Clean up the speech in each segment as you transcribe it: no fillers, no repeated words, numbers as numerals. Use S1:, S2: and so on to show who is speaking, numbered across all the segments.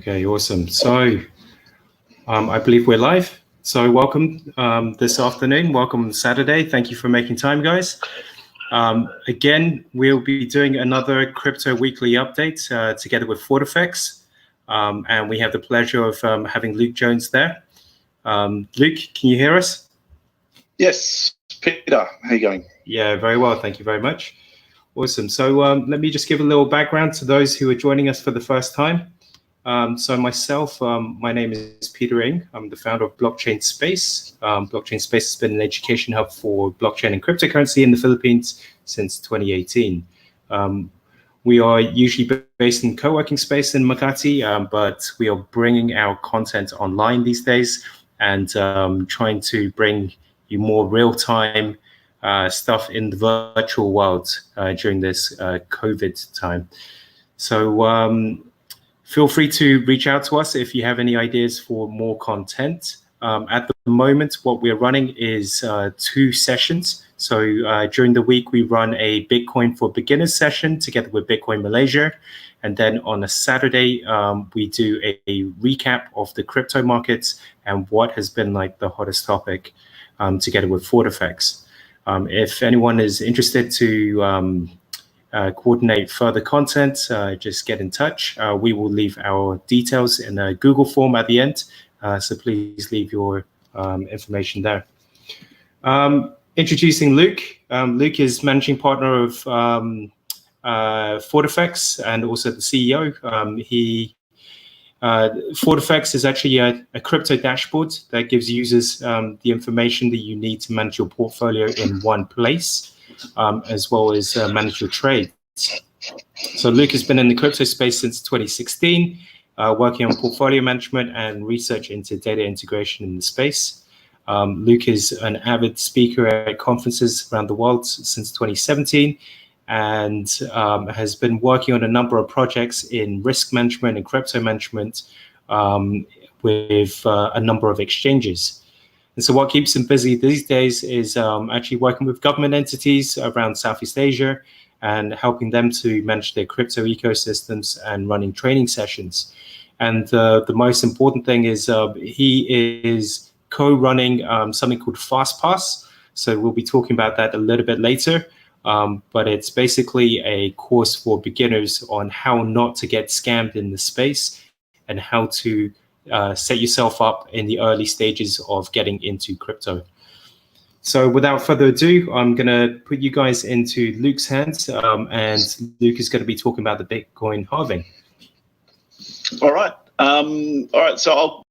S1: Okay, awesome. So I believe we're live. So welcome this afternoon. Welcome Saturday. Thank you for making time, guys. Again, we'll be doing another crypto weekly update together with Fortifex. And we have the pleasure of having Luke Jones there. Luke, can you hear us?
S2: Yes, Peter, how you going?
S1: Yeah, very well. Thank you very much. Awesome. So let me just give a little background to those who are joining us for the first time. So myself, my name is Peter Ng. I'm the founder of BlockchainSpace. BlockchainSpace has been an education hub for blockchain and cryptocurrency in the Philippines since 2018. We are usually based in co-working space in Makati, but we are bringing our content online these days and trying to bring you more real-time stuff in the virtual world during this COVID time. So feel free to reach out to us if you have any ideas for more content. At the moment, what we're running is 2 sessions. So during the week, we run a Bitcoin for Beginners session together with Bitcoin Malaysia. And then on a Saturday, we do a recap of the crypto markets and what has been like the hottest topic together with Fortifex. If anyone is interested to coordinate further content, just get in touch. We will leave our details in a Google form at the end, so please leave your information there. Introducing Luke. Luke is managing partner of Fortifex and also the CEO. Fortifex is actually a crypto dashboard that gives users the information that you need to manage your portfolio in one place, as well as manage your trades. So Luke has been in the crypto space since 2016, working on portfolio management and research into data integration in the space. Luke is an avid speaker at conferences around the world since 2017 and has been working on a number of projects in risk management and crypto management with a number of exchanges. And so what keeps him busy these days is actually working with government entities around Southeast Asia and helping them to manage their crypto ecosystems and running training sessions. And the most important thing is he is co-running something called FastPass. So we'll be talking about that a little bit later. But it's basically a course for beginners on how not to get scammed in the space and how to set yourself up in the early stages of getting into crypto. So without further ado, I'm going to put you guys into Luke's hands, and Luke is going to be talking about the Bitcoin halving.
S2: All right. So I'll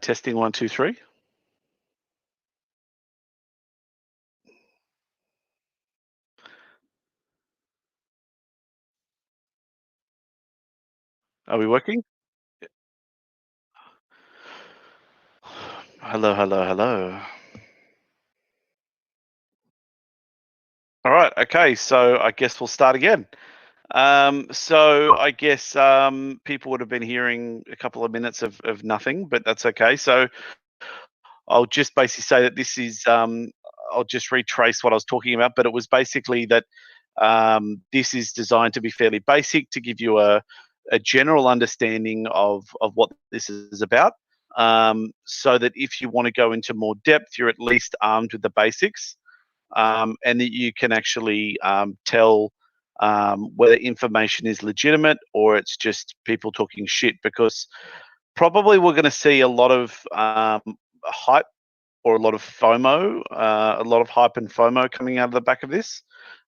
S3: Testing 1, 2, 3. Are we working? Hello, hello, hello. All right. Okay. So I guess we'll start again. So I guess people would have been hearing a couple of minutes of nothing, but that's okay. So I'll just basically say that this is, I'll just retrace what I was talking about, but it was basically that this is designed to be fairly basic to give you a general understanding of what this is about, so that if you want to go into more depth, you're at least armed with the basics, and that you can actually tell whether information is legitimate or it's just people talking shit, because probably we're going to see a lot of hype or a lot of FOMO, a lot of hype and FOMO coming out of the back of this,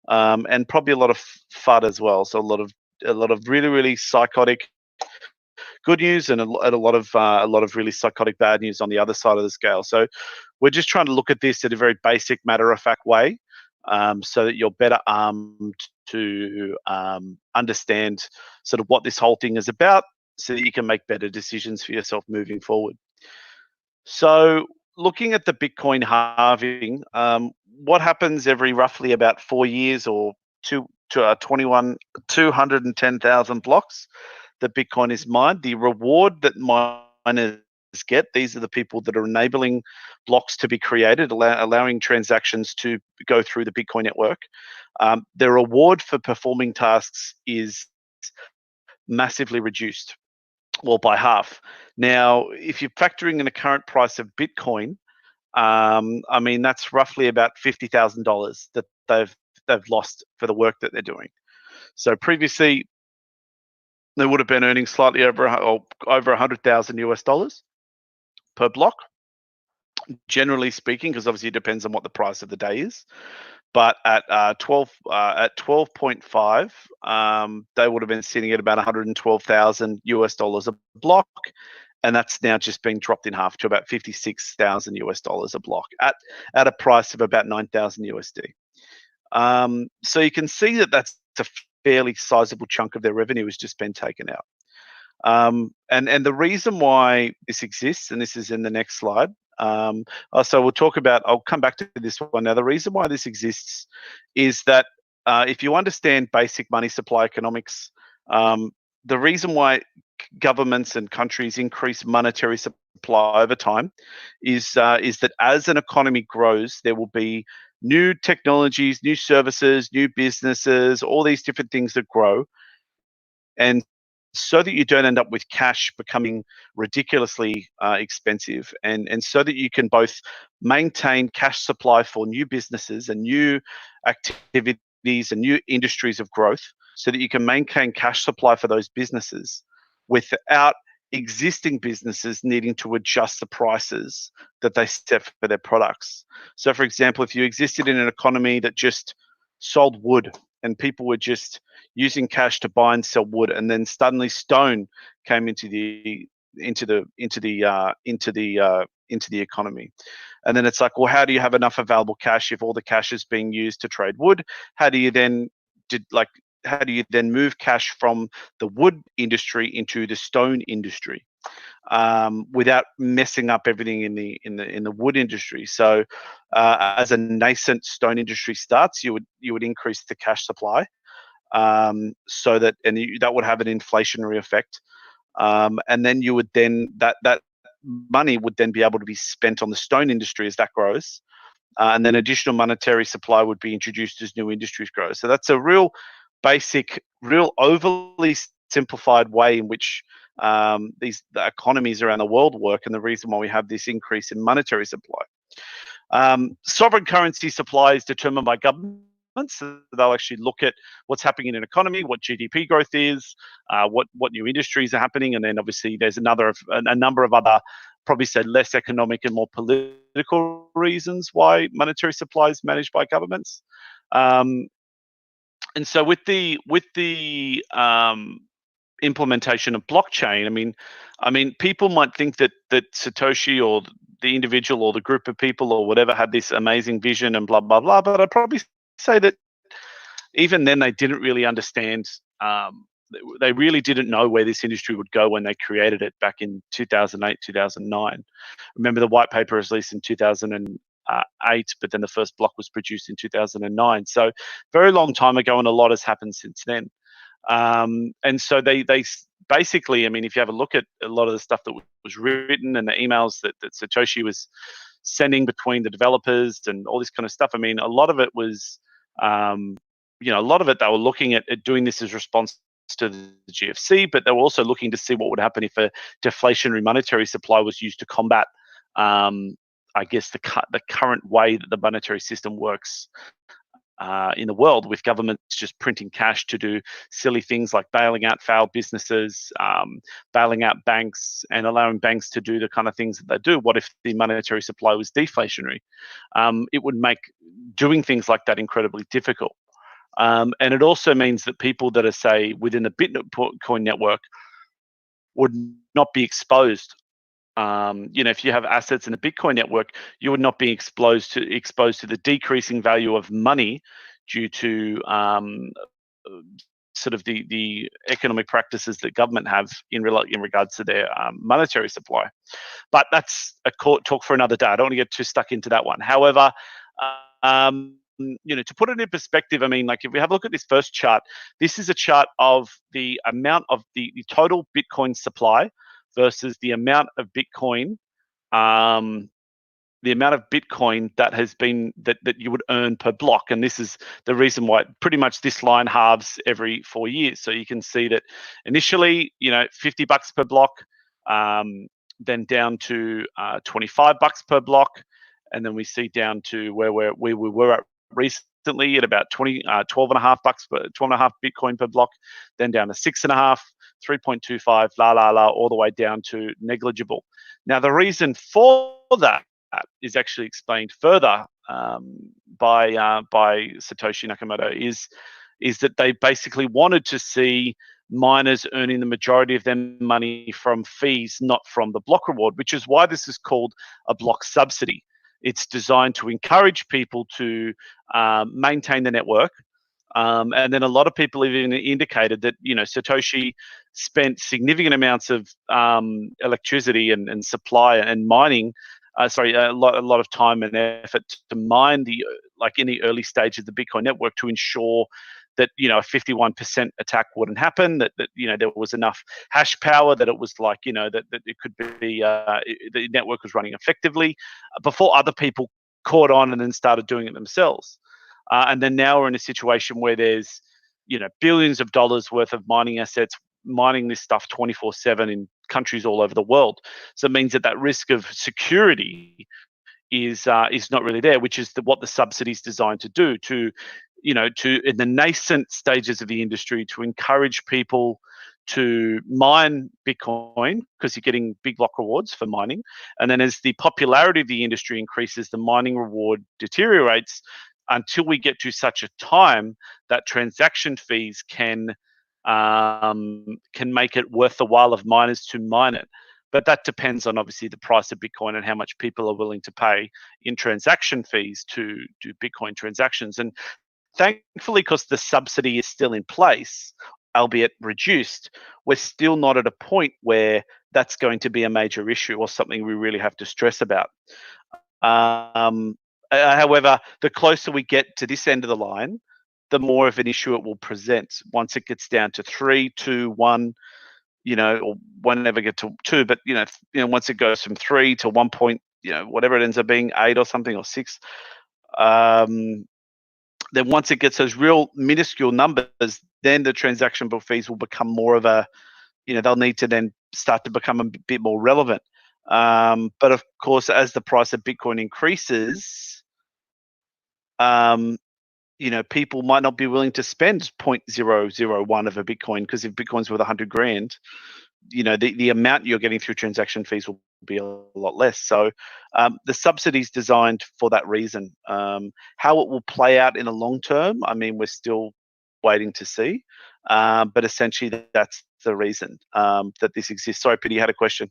S3: and probably a lot of FUD as well. So a lot of really, really psychotic good news and a lot of really psychotic bad news on the other side of the scale. So we're just trying to look at this in a very basic, matter-of-fact way, so that you're better armed to understand sort of what this whole thing is about, so that you can make better decisions for yourself moving forward. So looking at the Bitcoin halving, what happens every roughly about 4 years or 210,000 blocks that Bitcoin is mined? The reward that miners get, these are the people that are enabling blocks to be created, allowing transactions to go through the Bitcoin network. The reward for performing tasks is massively reduced, well, by half. Now, if you're factoring in the current price of Bitcoin, I mean, that's roughly about $50,000 that they've lost for the work that they're doing. So previously, they would have been earning slightly over 100,000 US dollars per block, generally speaking, because obviously it depends on what the price of the day is. But at 12.5, they would have been sitting at about 112,000 US dollars a block, and that's now just being dropped in half to about 56,000 US dollars a block at a price of about 9,000 USD. So you can see that that's a fairly sizable chunk of their revenue has just been taken out. And the reason why this exists, and this is in the next slide. So we'll talk about, I'll come back to this one. Now, the reason why this exists is that if you understand basic money supply economics, the reason why governments and countries increase monetary supply over time is that as an economy grows, there will be new technologies, new services, new businesses, all these different things that grow. And so that you don't end up with cash becoming ridiculously expensive, and so that you can both maintain cash supply for new businesses and new activities and new industries of growth, so that you can maintain cash supply for those businesses without existing businesses needing to adjust the prices that they set for their products. So, for example, if you existed in an economy that just sold wood and people were just using cash to buy and sell wood, and then suddenly stone came into the economy, and then it's like, well, how do you have enough available cash if all the cash is being used to trade wood? How do you then move cash from the wood industry into the stone industry without messing up everything in the wood industry? So as a nascent stone industry starts, you would increase the cash supply, so that that would have an inflationary effect, and then you would then that money would then be able to be spent on the stone industry as that grows, and then additional monetary supply would be introduced as new industries grow. So that's a real basic, real overly simplified way in which the economies around the world work, and the reason why we have this increase in monetary supply. Sovereign currency supply is determined by governments. So they'll actually look at what's happening in an economy, what GDP growth is, what new industries are happening, and then obviously there's a number of other, probably say less economic and more political reasons why monetary supply is managed by governments. And so with the implementation of blockchain. I mean, people might think that Satoshi or the individual or the group of people or whatever had this amazing vision and blah blah blah. But I'd probably say that even then they didn't really understand. They really didn't know where this industry would go when they created it back in 2008, 2009. Remember, the white paper was released in 2008, but then the first block was produced in 2009. So very long time ago, and a lot has happened since then. And so they basically, I mean, if you have a look at a lot of the stuff that was written and the emails that Satoshi was sending between the developers and all this kind of stuff, I mean, a lot of it was, you know, a lot of it they were looking at doing this as response to the GFC, but they were also looking to see what would happen if a deflationary monetary supply was used to combat, I guess, the current way that the monetary system works in the world, with governments just printing cash to do silly things like bailing out failed businesses, bailing out banks, and allowing banks to do the kind of things that they do. What if the monetary supply was deflationary? It would make doing things like that incredibly difficult. And it also means that people that are, say, within the Bitcoin network would not be exposed. You know, if you have assets in the Bitcoin network, you would not be exposed to the decreasing value of money due to sort of the economic practices that government have in regards to their monetary supply. But that's a talk for another day. I don't want to get too stuck into that one. However, you know, to put it in perspective, I mean, like, if we have a look at this first chart, this is a chart of the amount of the total Bitcoin supply versus the amount of Bitcoin, that has been that you would earn per block. And this is the reason why pretty much this line halves every 4 years. So you can see that initially, you know, $50 per block, then down to $25 per block, and then we see down to where we were at recently at about 12.5 Bitcoin per block, then down to 6.5, 3.25, all the way down to negligible. Now, the reason for that is actually explained further by Satoshi Nakamoto, is that they basically wanted to see miners earning the majority of their money from fees, not from the block reward, which is why this is called a block subsidy. It's designed to encourage people to maintain the network. And then a lot of people even indicated that, you know, Satoshi spent significant amounts of electricity and supply and mining, a lot of time and effort to mine in the early stage of the Bitcoin network to ensure that, you know, a 51% attack wouldn't happen, that you know, there was enough hash power, that it was like, you know, that it could be the network was running effectively before other people caught on and then started doing it themselves. And then now we're in a situation where there's, you know, billions of dollars worth of mining assets mining this stuff 24/7 in countries all over the world. So it means that risk of security is not really there, which is what the subsidy is designed to do, to, you know, to, in the nascent stages of the industry, to encourage people to mine Bitcoin because you're getting big block rewards for mining. And then as the popularity of the industry increases, the mining reward deteriorates until we get to such a time that transaction fees can make it worth the while of miners to mine it. But that depends on, obviously, the price of Bitcoin and how much people are willing to pay in transaction fees to do Bitcoin transactions. And thankfully, because the subsidy is still in place, albeit reduced, we're still not at a point where that's going to be a major issue or something we really have to stress about. However, the closer we get to this end of the line, the more of an issue it will present. Once it gets down to 3, 2, 1, you know, or whenever get to 2, but you know, once it goes from 3 to 1 point, you know, whatever it ends up being, 8 or something, or 6, then once it gets those real minuscule numbers, then the transactionable fees will become more of a, you know, they'll need to then start to become a bit more relevant. But of course, as the price of Bitcoin increases, you know, people might not be willing to spend 0.001 of a Bitcoin, because if Bitcoin's worth 100 grand, you know, the amount you're getting through transaction fees will be a lot less. So the subsidy is designed for that reason. How it will play out in the long term, I mean, we're still waiting to see. But essentially, that's the reason that this exists. Sorry, Peter, you had a question.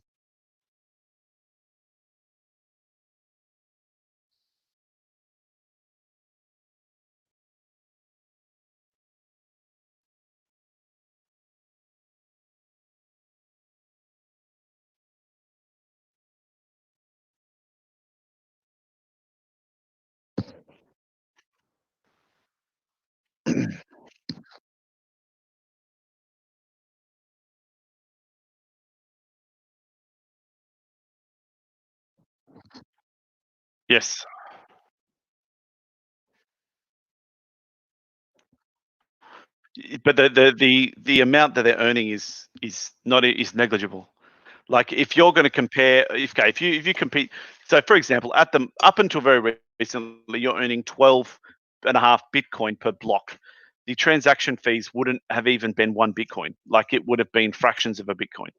S3: Yes. But the amount that they're earning is negligible. Like if you're going to compare, if you compete, so for example, up until very recently, you're earning 12.5 Bitcoin per block. The transaction fees wouldn't have even been 1 Bitcoin. Like it would have been fractions of a Bitcoin.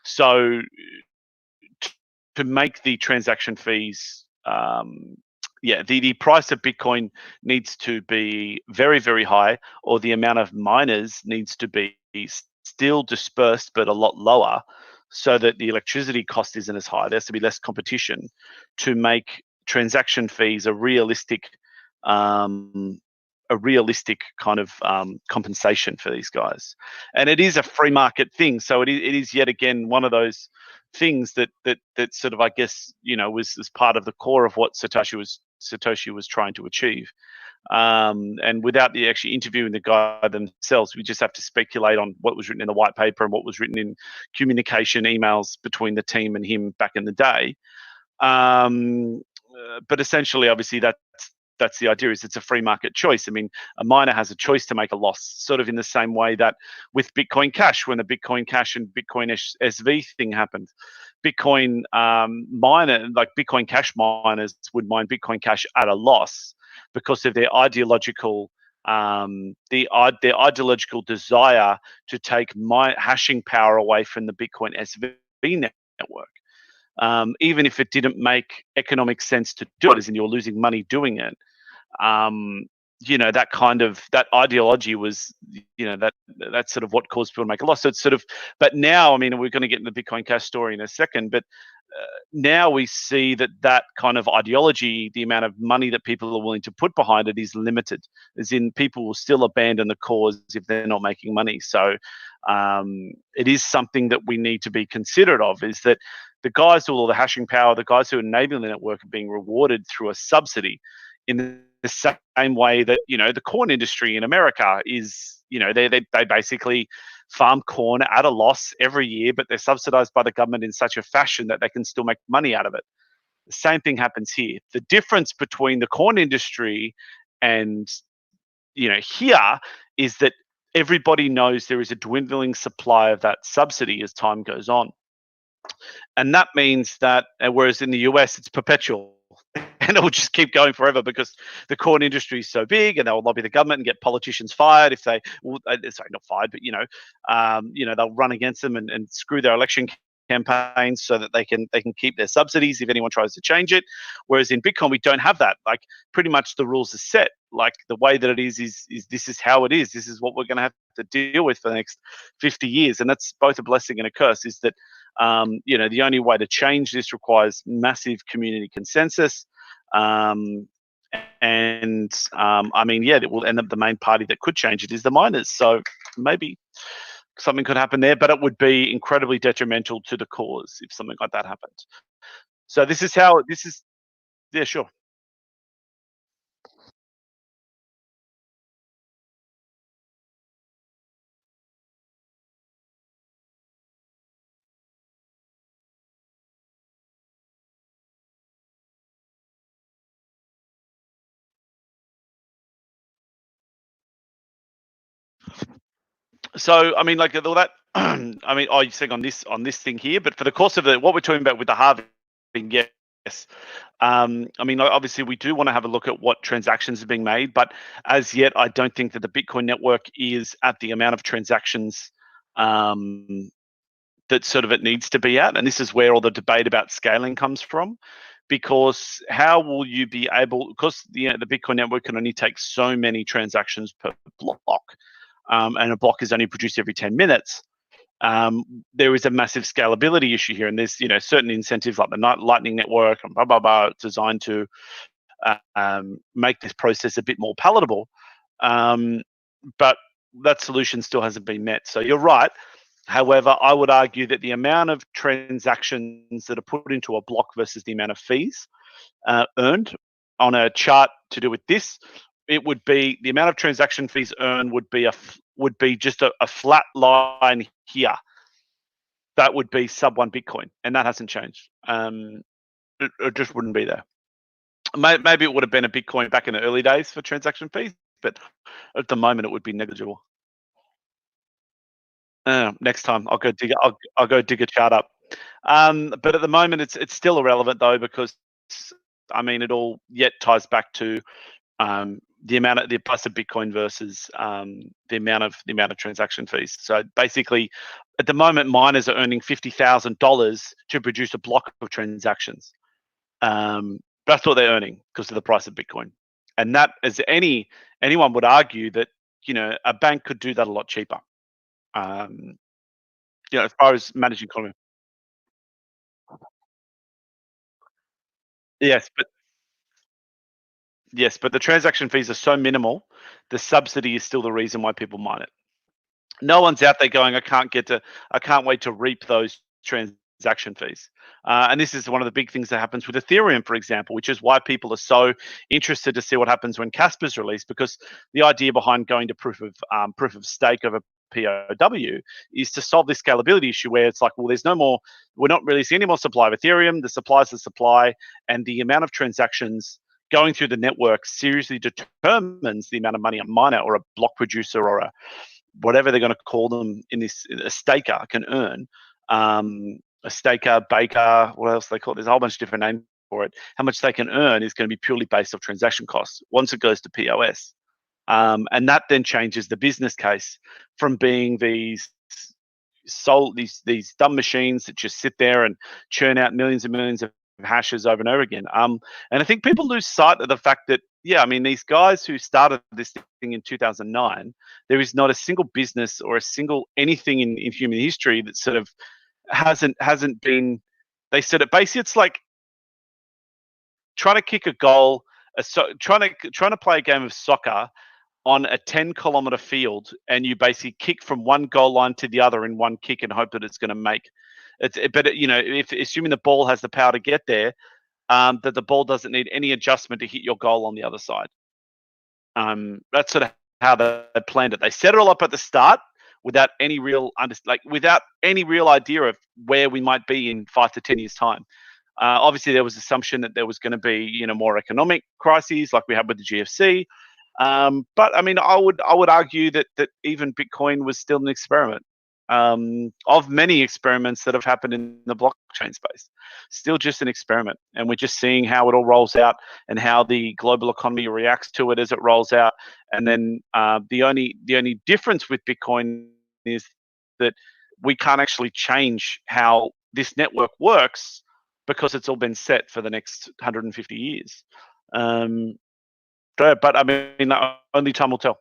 S3: So to make the transaction fees, the price of Bitcoin needs to be very, very high, or the amount of miners needs to be still dispersed but a lot lower, so that the electricity cost isn't as high. There has to be less competition to make transaction fees a realistic kind of compensation for these guys. And it is a free market thing, so it is yet again one of those things that sort of, I guess, was part of the core of what Satoshi was trying to achieve. And without the actually interviewing the guy themselves, we just have to speculate on what was written in the white paper and what was written in communication emails between the team and him back in the day. But essentially, obviously, that's the idea, is it's a free market choice. I mean, a miner has a choice to make a loss, sort of in the same way that with Bitcoin Cash, when the Bitcoin Cash and Bitcoin SV thing happened, Bitcoin Bitcoin Cash miners would mine Bitcoin Cash at a loss because of their ideological desire to take hashing power away from the Bitcoin SV network. Even if it didn't make economic sense to do it, as in you're losing money doing it, that ideology was, that's sort of what caused people to make a loss. So it's sort of, but now, I mean, we're going to get into the Bitcoin Cash story in a second, but now we see that kind of ideology, the amount of money that people are willing to put behind it, is limited, as in people will still abandon the cause if they're not making money. So it is something that we need to be considerate of, is that the guys who all the hashing power, the guys who are enabling the network, are being rewarded through a subsidy in the same way that, the corn industry in America is, they basically farm corn at a loss every year, but they're subsidized by the government in such a fashion that they can still make money out of it. The same thing happens here. The difference between the corn industry and, here, is that everybody knows there is a dwindling supply of that subsidy as time goes on. And that means that, whereas in the US, it's perpetual. And it will just keep going forever because the corn industry is so big, and they'll lobby the government and get politicians fired if they, sorry, not fired, but they'll run against them and screw their election campaigns so that they can keep their subsidies if anyone tries to change it. Whereas in Bitcoin, we don't have that. Like, pretty much the rules are set. Like, the way that it is this is how it is. This is what we're going to have to deal with for the next 50 years. And that's both a blessing and a curse, is that the only way to change this requires massive community consensus. I mean, it will end up, the main party that could change it is the miners. So maybe something could happen there, but it would be incredibly detrimental to the cause if something like that happened. So yeah, sure. So, I mean, like all that, I mean, you're saying on this thing here, but for the course of what we're talking about with the halving, yes. I mean, obviously, we do want to have a look at what transactions are being made, but as yet, I don't think that the Bitcoin network is at the amount of transactions that sort of it needs to be at. And this is where all the debate about scaling comes from, because how will you be able, because the Bitcoin network can only take so many transactions per block, and a block is only produced every 10 minutes. there is a massive scalability issue here, and there's certain incentives like the Lightning Network and blah blah blah designed to make this process a bit more palatable, but that solution still hasn't been met. So you're right. However, I would argue that the amount of transactions that are put into a block versus the amount of fees earned on a chart to do with this, it would be the amount of transaction fees earned would be just a flat line here. That would be sub 1 Bitcoin, and that hasn't changed. It just wouldn't be there. Maybe it would have been a Bitcoin back in the early days for transaction fees, but at the moment it would be negligible. Next time I'll go dig a chart up. But at the moment it's still irrelevant though, because I mean it all yet ties back to the price of Bitcoin versus the amount of transaction fees. So basically, at the moment, miners are earning $50,000 to produce a block of transactions. That's what they're earning because of the price of Bitcoin, and that, as anyone would argue, that a bank could do that a lot cheaper. As far as managing economy. Yes, but the transaction fees are so minimal, the subsidy is still the reason why people mine it. No one's out there going, I can't wait to reap those transaction fees. And this is one of the big things that happens with Ethereum, for example, which is why people are so interested to see what happens when Casper's released, because the idea behind going to proof of stake over POW is to solve this scalability issue where it's like, well, we're not really seeing any more supply of Ethereum, the supply is the supply, and the amount of transactions going through the network seriously determines the amount of money a miner or a block producer or a whatever they're going to call them a staker can earn. A staker, baker, what else they call it? There's a whole bunch of different names for it. How much they can earn is going to be purely based off transaction costs once it goes to POS. And that then changes the business case from being these dumb machines that just sit there and churn out millions and millions of hashes over and over again. And I think people lose sight of the fact that, these guys who started this thing in 2009, there is not a single business or a single anything in human history that sort of hasn't been. They said it basically. It's like trying to kick a goal, trying to play a game of soccer on a 10-kilometer field, and you basically kick from one goal line to the other in one kick and hope that it's going to make it. But if assuming the ball has the power to get there, that the ball doesn't need any adjustment to hit your goal on the other side. That's sort of how they planned it. They set it all up at the start without any real idea of where we might be in 5 to 10 years' time. Obviously, there was assumption that there was going to be more economic crises like we had with the GFC. But I mean, I would argue that even Bitcoin was still an experiment. Of many experiments that have happened in the blockchain space, still just an experiment, and we're just seeing how it all rolls out and how the global economy reacts to it as it rolls out. And then the only difference with Bitcoin is that we can't actually change how this network works because it's all been set for the next 150 years. But I mean, only time will tell.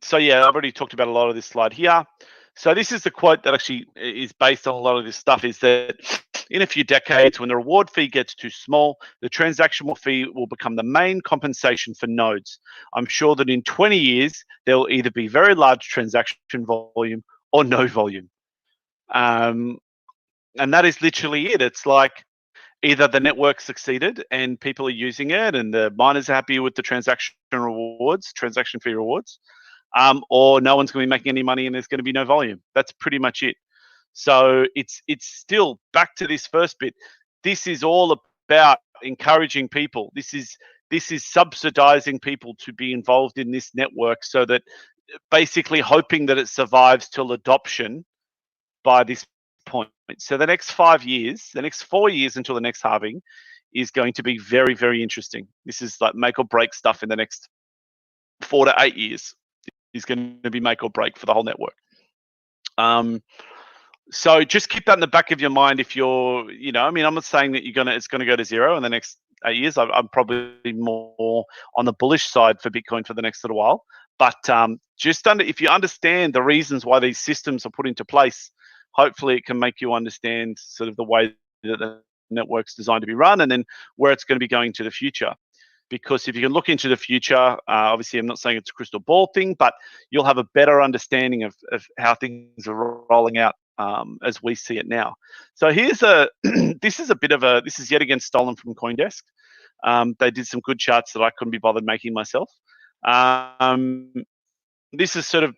S3: So yeah, I've already talked about a lot of this slide here. So this is the quote that actually is based on a lot of this stuff, is that in a few decades, when the reward fee gets too small, the transactional fee will become the main compensation for nodes. I'm sure that in 20 years, there will either be very large transaction volume or no volume. And that is literally it. It's like either the network succeeded and people are using it and the miners are happy with the transaction fee rewards, or no one's going to be making any money and there's going to be no volume. That's pretty much it. So it's still back to this first bit. This is all about encouraging people. This is subsidizing people to be involved in this network, so that basically hoping that it survives till adoption by this point. So the next 5 years, the next 4 years until the next halving is going to be very, very interesting. This is like make or break stuff in the next 4 to 8 years. Is going to be make or break for the whole network. So just keep that in the back of your mind. If you're, I mean, I'm not saying that it's going to go to zero in the next 8 years. I'm probably more on the bullish side for Bitcoin for the next little while. But if you understand the reasons why these systems are put into place, hopefully it can make you understand sort of the way that the network's designed to be run, and then where it's going to be going to the future. Because if you can look into the future, obviously I'm not saying it's a crystal ball thing, but you'll have a better understanding of how things are rolling out as we see it now. So here's this is yet again stolen from CoinDesk. They did some good charts that I couldn't be bothered making myself. This is sort of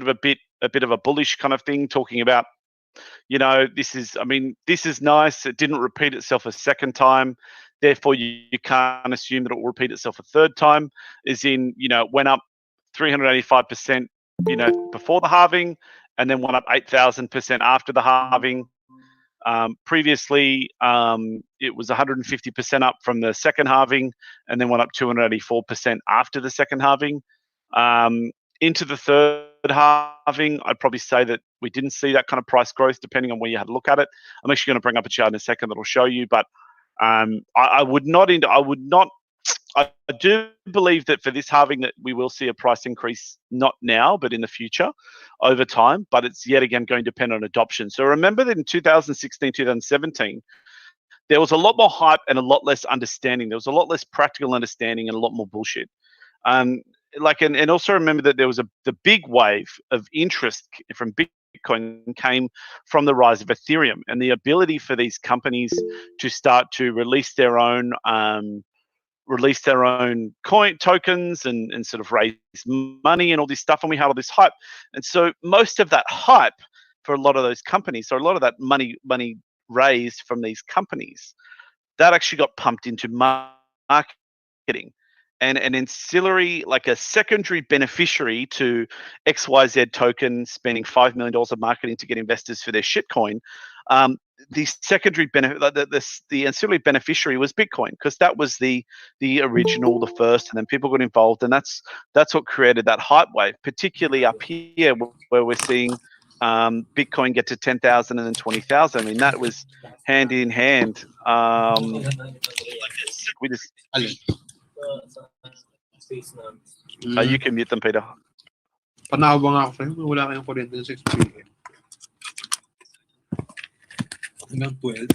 S3: a bit of a bullish kind of thing, talking about, this is nice. It didn't repeat itself a second time. Therefore, you can't assume that it will repeat itself a third time. As in, it went up 385%, before the halving, and then went up 8,000% after the halving. Previously, it was 150% up from the second halving, and then went up 284% after the second halving. Into the third halving, I'd probably say that we didn't see that kind of price growth, depending on where you had to look at it. I'm actually going to bring up a chart in a second that will show you, but I do believe that for this halving that we will see a price increase, not now, but in the future over time, but it's yet again going to depend on adoption. So remember that in 2016, 2017, there was a lot more hype and a lot less understanding. There was a lot less practical understanding and a lot more bullshit. And also remember that there was the big wave of interest from Bitcoin came from the rise of Ethereum and the ability for these companies to start to release their own coin tokens and sort of raise money and all this stuff. And we had all this hype. And so most of that hype for a lot of those companies, so a lot of that money raised from these companies, that actually got pumped into marketing. And an ancillary, like a secondary beneficiary to XYZ token spending $5 million of marketing to get investors for their shitcoin, the secondary benefit, the ancillary beneficiary was Bitcoin, because that was the original, the first, and then people got involved, and that's what created that hype wave, particularly up here where we're seeing Bitcoin get to 10,000 and then 20,000. I mean, that was hand in hand. We just. You can mute them, Peter.
S4: Panawang ako sa'yo, wala kayong kuryente ng 6 p.m. Hanggang 12.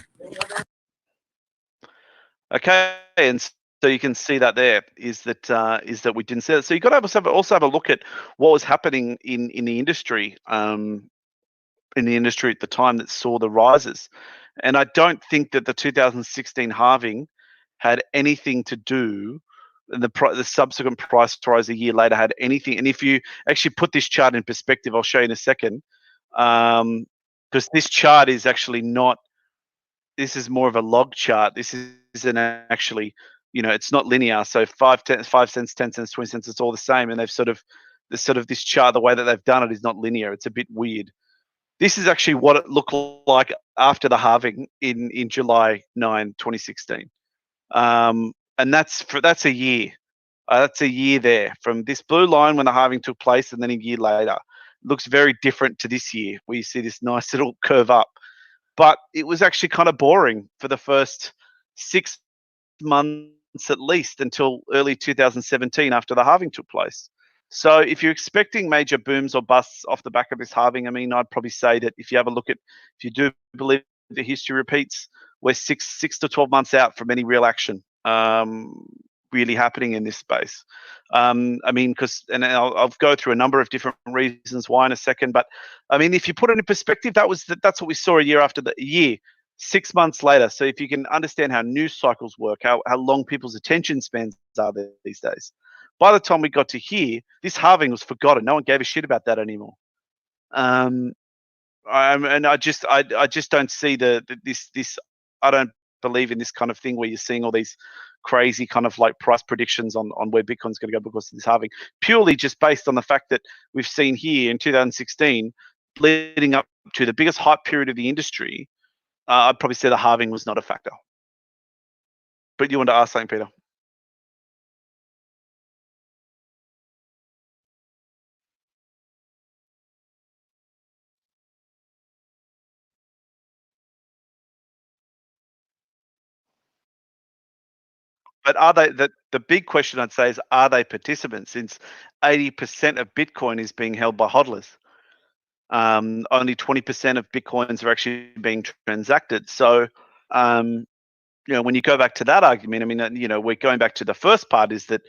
S3: Okay, and so you can see that there is that we didn't see it. So you got to also have a look at what was happening in the industry, at the time that saw the rises. And I don't think that the 2016 halving had anything to do, and the subsequent price rise a year later had anything. And if you actually put this chart in perspective, I'll show you in a second, because this chart is actually not. This is more of a log chart. This isn't actually, it's not linear. So 5 cents, 10 cents, 20 cents, it's all the same. And they've this chart, the way that they've done it is not linear. It's a bit weird. This is actually what it looked like after the halving in July 9, 2016. And that's a year. That's a year there from this blue line when the halving took place, and then a year later. It looks very different to this year, where you see this nice little curve up. But it was actually kind of boring for the first 6 months at least, until early 2017 after the halving took place. So if you're expecting major booms or busts off the back of this halving, I mean, I'd probably say that if you do believe the history repeats, we're 6 to 12 months out from any real action really happening in this space. I mean, I'll go through a number of different reasons why in a second, but I mean, if you put it in perspective, that's what we saw a year after the year, 6 months later. So if you can understand how news cycles work, how long people's attention spans are these days, by the time we got to here, this halving was forgotten. No one gave a shit about that anymore. And I just don't see this. I don't believe in this kind of thing where you're seeing all these crazy kind of like price predictions on where Bitcoin's going to go because of this halving, purely just based on the fact that we've seen here in 2016, leading up to the biggest hype period of the industry. I'd probably say the halving was not a factor. But you want to ask something, Peter? But are they the big question I'd say is, are they participants? Since 80% of Bitcoin is being held by hodlers, only 20% of Bitcoins are actually being transacted. So, when you go back to that argument, I mean, we're going back to the first part, is that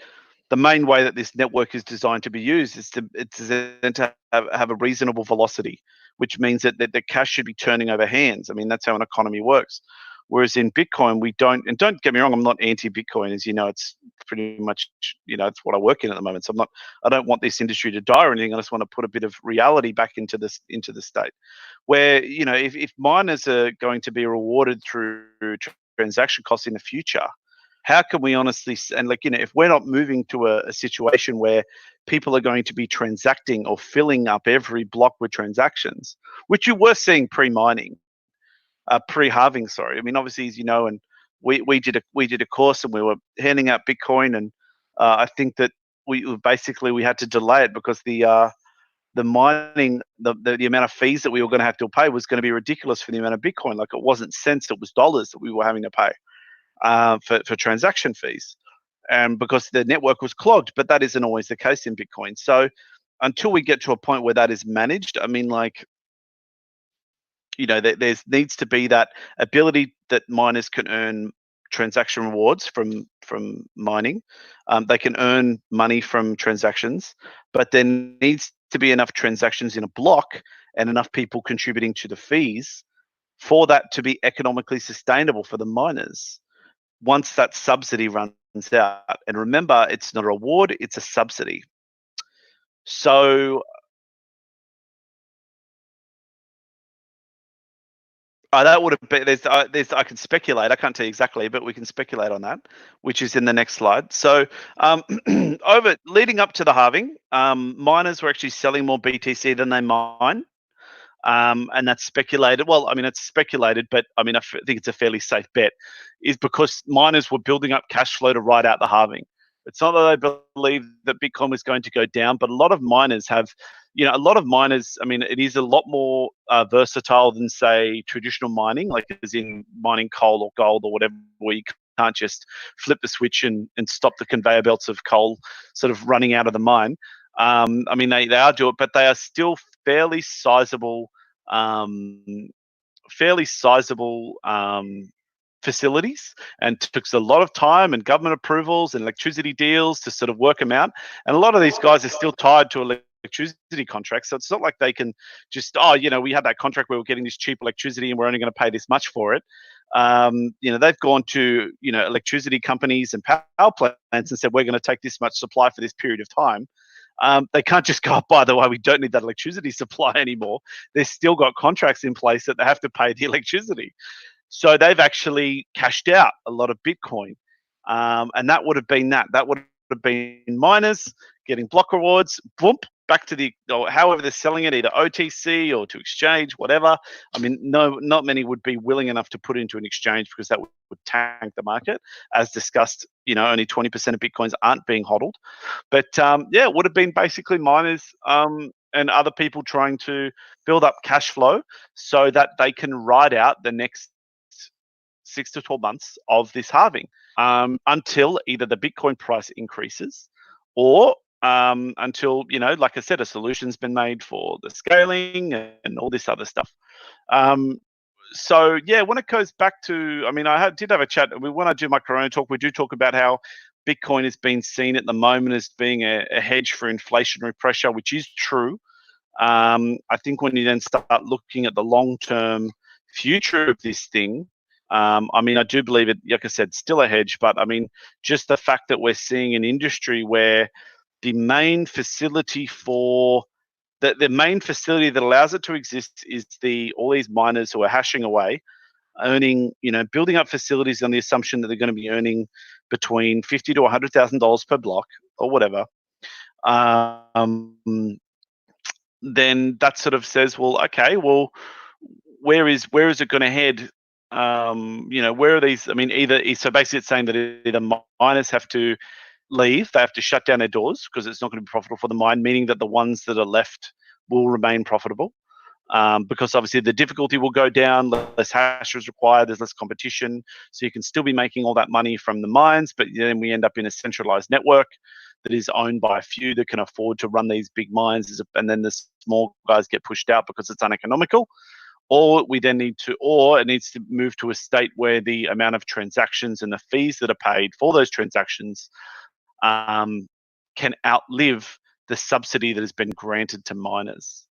S3: the main way that this network is designed to be used is to have a reasonable velocity, which means that the cash should be turning over hands. I mean, that's how an economy works. Whereas in Bitcoin, we don't, and don't get me wrong, I'm not anti-Bitcoin. As you know, it's pretty much, it's what I work in at the moment. So I don't want this industry to die or anything. I just want to put a bit of reality back into the state, where, if miners are going to be rewarded through transaction costs in the future, how can we honestly, and if we're not moving to a situation where people are going to be transacting or filling up every block with transactions, which you were seeing pre-mining, pre-halving, sorry. I mean, obviously, as you know, and we did a course and we were handing out Bitcoin, and I think that we had to delay it because the mining, the amount of fees that we were going to have to pay was going to be ridiculous for the amount of Bitcoin. Like, it wasn't cents, it was dollars that we were having to pay for transaction fees, and because the network was clogged. But that isn't always the case in Bitcoin. So until we get to a point where that is managed, I mean, there needs to be that ability that miners can earn transaction rewards from mining. They can earn money from transactions, but there needs to be enough transactions in a block and enough people contributing to the fees for that to be economically sustainable for the miners once that subsidy runs out. And remember, it's not a reward, it's a subsidy. So that would have been, there's I can speculate. I can't tell you exactly, but we can speculate on that, which is in the next slide. So leading up to the halving, miners were actually selling more BTC than they mine. And that's speculated. Well, I mean, it's speculated, but I mean, I think it's a fairly safe bet, is because miners were building up cash flow to ride out the halving. It's not that they believe that Bitcoin was going to go down, but a lot of miners have, I mean, it is a lot more versatile than, say, traditional mining, like as in mining coal or gold or whatever, where you can't just flip the switch and stop the conveyor belts of coal sort of running out of the mine. I mean, they are doing it, but they are still fairly sizable facilities, and took a lot of time and government approvals and electricity deals to sort of work them out. And a lot of these guys are still tied to electricity contracts, so it's not like they can just, we had that contract where we're getting this cheap electricity and we're only going to pay this much for it. They've gone to electricity companies and power plants and said, we're going to take this much supply for this period of time. They can't just go, by the way, we don't need that electricity supply anymore. They've still got contracts in place that they have to pay the electricity. So they've actually cashed out a lot of Bitcoin. And that would have been that. That would have been miners getting block rewards, boom, back to or however they're selling it, either OTC or to exchange, whatever. I mean, not many would be willing enough to put into an exchange because that would tank the market. As discussed, only 20% of Bitcoins aren't being hodled. But it would have been basically miners and other people trying to build up cash flow so that they can ride out the next 6 to 12 months of this halving, until either the Bitcoin price increases or until, like I said, a solution's been made for the scaling and all this other stuff. So yeah, when it goes back to, I mean, did have a chat. When I do my Corona talk, we do talk about how Bitcoin is being seen at the moment as being a hedge for inflationary pressure, which is true. I think when you then start looking at the long-term future of this thing, I mean, I do believe it, like I said, still a hedge, but I mean, just the fact that we're seeing an industry where the main facility that allows it to exist is all these miners who are hashing away, earning, building up facilities on the assumption that they're going to be earning between $50,000 to $100,000 per block or whatever. Then that sort of says, well, okay, well, where is it going to head? Where are these? I mean, so basically it's saying that either miners have to leave, they have to shut down their doors because it's not going to be profitable for the mine, meaning that the ones that are left will remain profitable. because obviously the difficulty will go down, less hash is required, there's less competition, so you can still be making all that money from the mines, but then we end up in a centralized network that is owned by a few that can afford to run these big mines, and then the small guys get pushed out because it's uneconomical. Or it needs to move to a state where the amount of transactions and the fees that are paid for those transactions can outlive the subsidy that has been granted to miners.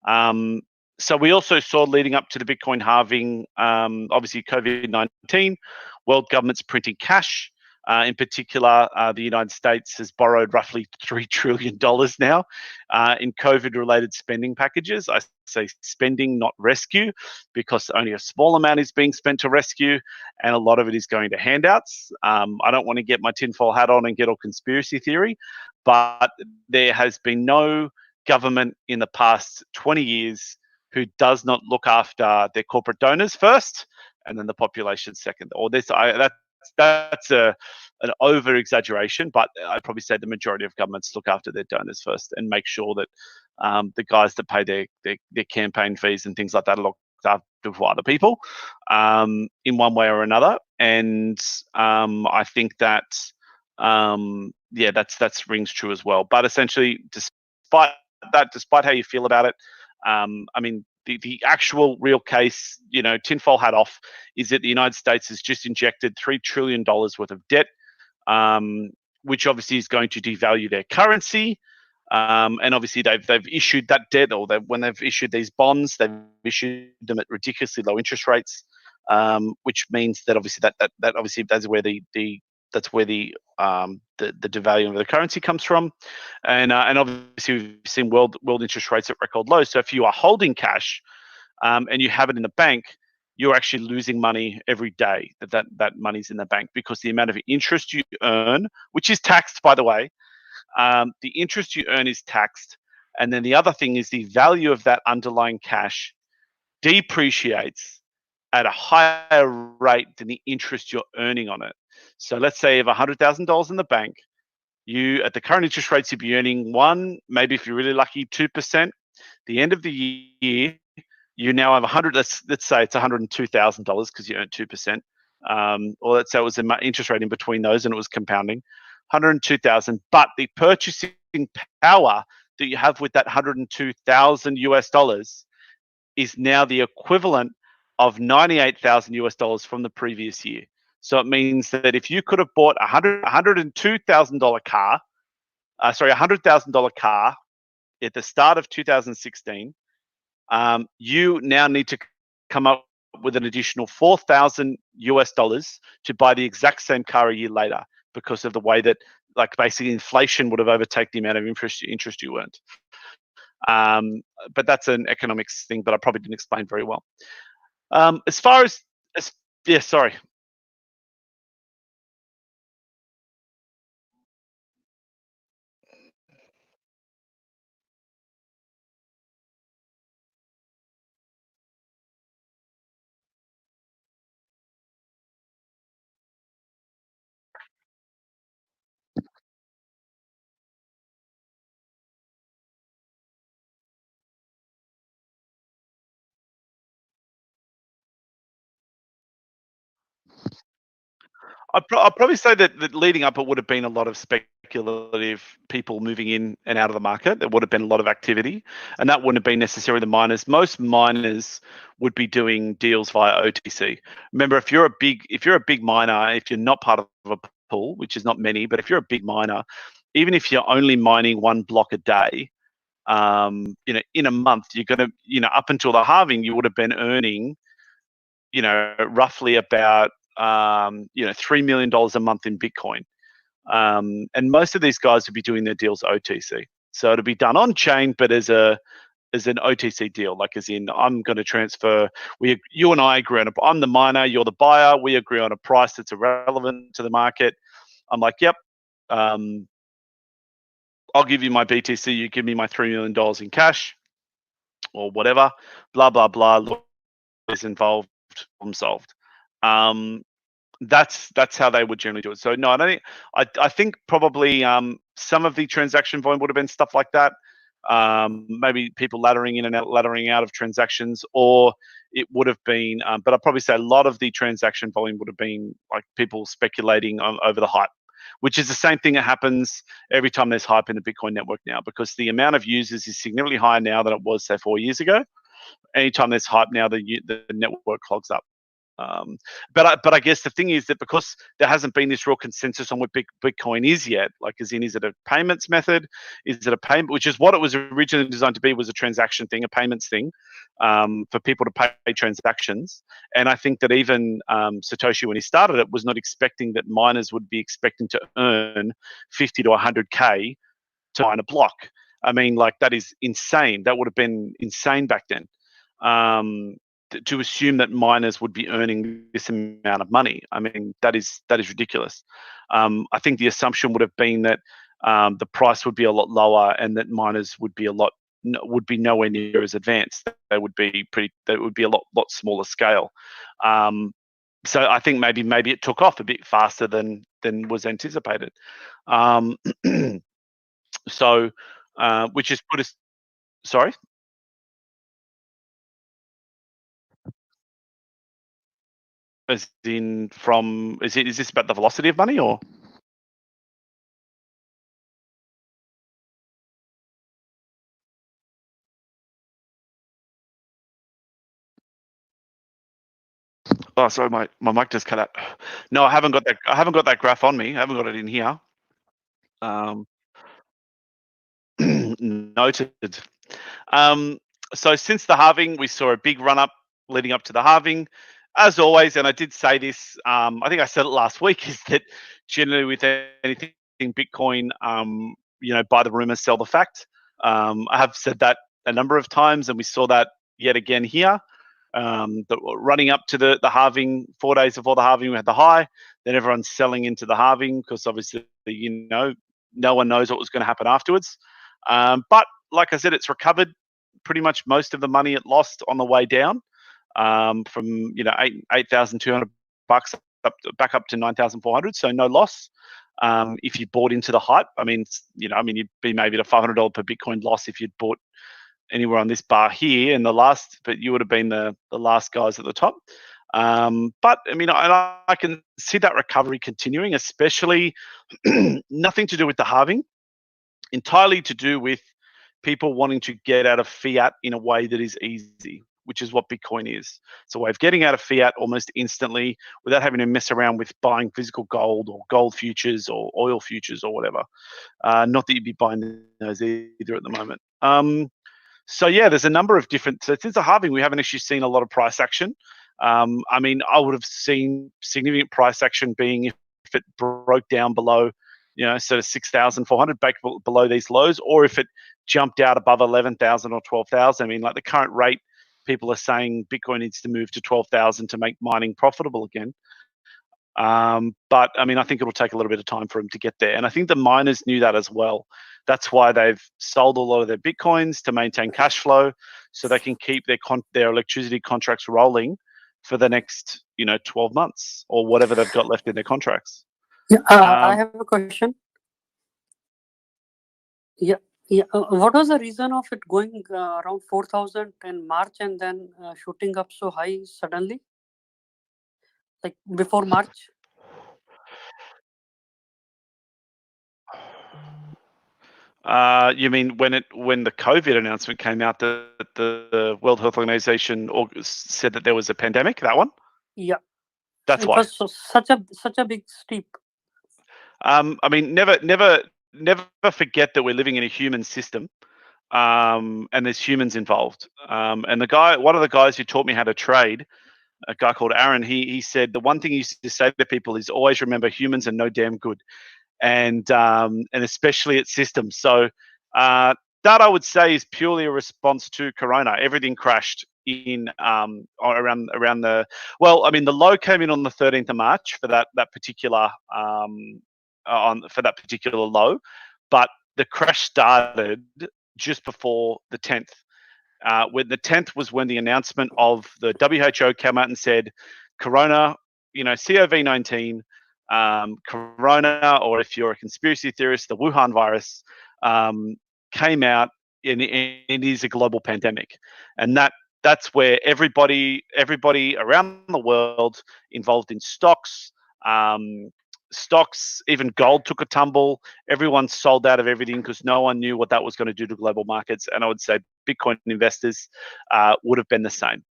S3: So we also saw, leading up to the Bitcoin halving, obviously COVID-19, world governments printing cash. In particular, the United States has borrowed roughly $3 trillion now in COVID-related spending packages. I say spending, not rescue, because only a small amount is being spent to rescue, and a lot of it is going to handouts. I don't want to get my tinfoil hat on and get all conspiracy theory, but there has been no government in the past 20 years who does not look after their corporate donors first and then the population second. Or that's an over exaggeration, but I'd probably say the majority of governments look after their donors first and make sure that the guys that pay their campaign fees and things like that are looked after for other people in one way or another. And I think that that's rings true as well. But essentially, despite how you feel about it, I mean, the actual real case, tinfoil hat off, is that the United States has just injected $3 trillion worth of debt, which obviously is going to devalue their currency. And obviously they've issued that debt, or when they've issued these bonds, they've issued them at ridiculously low interest rates, which means that obviously that obviously that's where the devaluing of the currency comes from, and obviously we've seen world interest rates at record lows. So if you are holding cash and you have it in the bank, you're actually losing money every day that money's in the bank, because the amount of interest you earn, which is taxed, by the way, the interest you earn is taxed, and then the other thing is the value of that underlying cash depreciates at a higher rate than the interest you're earning on it. So let's say you have $100,000 in the bank, you, at the current interest rates, you'd be earning maybe if you're really lucky, 2%. The end of the year, you now have let's say it's $102,000 because you earned 2%. Or let's say it was an interest rate in between those and it was compounding, 102,000. But the purchasing power that you have with that 102,000 US dollars is now the equivalent of 98,000 US dollars from the previous year. So it means that if you could have bought a $102,000 car, $100,000 car at the start of 2016, you now need to come up with an additional 4,000 US dollars to buy the exact same car a year later, because of the way that, like, basically inflation would have overtaken the amount of interest you earned. But that's an economics thing, but I probably didn't explain very well. As far as yeah, sorry. I'd probably say that leading up, it would have been a lot of speculative people moving in and out of the market. There would have been a lot of activity, and that wouldn't have been necessarily the miners. Most miners would be doing deals via OTC. Remember, if you're a big miner, if you're not part of a pool, which is not many, but if you're a big miner, even if you're only mining one block a day, in a month, you're gonna, up until the halving, you would have been earning, roughly about $3 million a month in Bitcoin. And most of these guys would be doing their deals OTC. So it'll be done on chain, but as an OTC deal, like as in, I'm going to transfer. You and I agree on I'm the miner, you're the buyer. We agree on a price that's irrelevant to the market. I'm like, yep, I'll give you my BTC. You give me my $3 million in cash, or whatever. Blah blah blah. Is involved. Problem solved. That's how they would generally do it. So no, I don't think. I think probably some of the transaction volume would have been stuff like that. maybe people laddering in and out, laddering out of transactions, or it would have been, but I'd probably say a lot of the transaction volume would have been like people speculating over the hype, which is the same thing that happens every time there's hype in the Bitcoin network now, because the amount of users is significantly higher now than it was, say, 4 years ago. Anytime there's hype now, the network clogs up. But I guess the thing is that because there hasn't been this real consensus on what Bitcoin is yet, like as in, is it a payments method? Is it a payment, which is what it was originally designed to be, was a transaction thing, a payments thing, for people to pay transactions. And I think that even Satoshi, when he started it, was not expecting that miners would be expecting to earn 50 to 100K to mine a block. I mean, like, that is insane. That would have been insane back then. To assume that miners would be earning this amount of money. I mean, that is ridiculous. I think the assumption would have been that the price would be a lot lower and that miners would be nowhere near as advanced. They would be a lot smaller scale. So I think maybe it took off a bit faster than was anticipated. So which has put us. Sorry. As in from, is this about the velocity of money, or? Oh, sorry, my mic just cut out. No, I haven't got that graph on me. I haven't got it in here. Noted. So since the halving, we saw a big run up leading up to the halving. As always, and I did say this, I think I said it last week, is that generally with anything Bitcoin, buy the rumor, sell the fact. I have said that a number of times, and we saw that yet again here. Running up to the halving, 4 days before the halving, we had the high. Then everyone's selling into the halving because obviously, no one knows what was going to happen afterwards. But like I said, it's recovered pretty much most of the money it lost on the way down, from $8,200 back up to 9,400. So no loss. If you bought into the hype, you'd be maybe at a $500 per Bitcoin loss if you'd bought anywhere on this bar here but you would have been the last guys at the top. But I can see that recovery continuing, especially nothing to do with the halving, entirely to do with people wanting to get out of fiat in a way that is easy, which is what Bitcoin is. It's a way of getting out of fiat almost instantly without having to mess around with buying physical gold or gold futures or oil futures or whatever. Not that you'd be buying those either at the moment. So yeah, there's a number of different. So since the halving, we haven't actually seen a lot of price action. I would have seen significant price action being if it broke down below, sort of 6,400 back below these lows, or if it jumped out above 11,000 or 12,000. Like the current rate, people are saying Bitcoin needs to move to 12,000 to make mining profitable again. But I think it'll take a little bit of time for them to get there. And I think the miners knew that as well. That's why they've sold a lot of their Bitcoins to maintain cash flow so they can keep their electricity contracts rolling for the next, 12 months or whatever they've got left in their contracts.
S5: Yeah, I have a question. Yeah. What was the reason of it going around 4,000 in March and then shooting up so high suddenly? Like before March?
S3: You mean when the COVID announcement came out that the World Health Organization said that there was a pandemic? That one?
S5: Yeah.
S3: That's why.
S5: It was such a big steep.
S3: Never forget that we're living in a human system, and there's humans involved. And one of the guys who taught me how to trade, a guy called Aaron, he said the one thing he used to say to people is always remember humans are no damn good, and especially at systems. So that I would say is purely a response to Corona. Everything crashed in around the low came in on the 13th of March for that particular for that particular low, but the crash started just before the 10th. When the 10th was when the announcement of the WHO came out and said, Corona, COVID-19, Corona, or if you're a conspiracy theorist, the Wuhan virus, came out it is a global pandemic, and that's where everybody around the world involved in stocks, even gold took a tumble. Everyone sold out of everything because no one knew what that was going to do to global markets. And I would say Bitcoin investors would have been the same.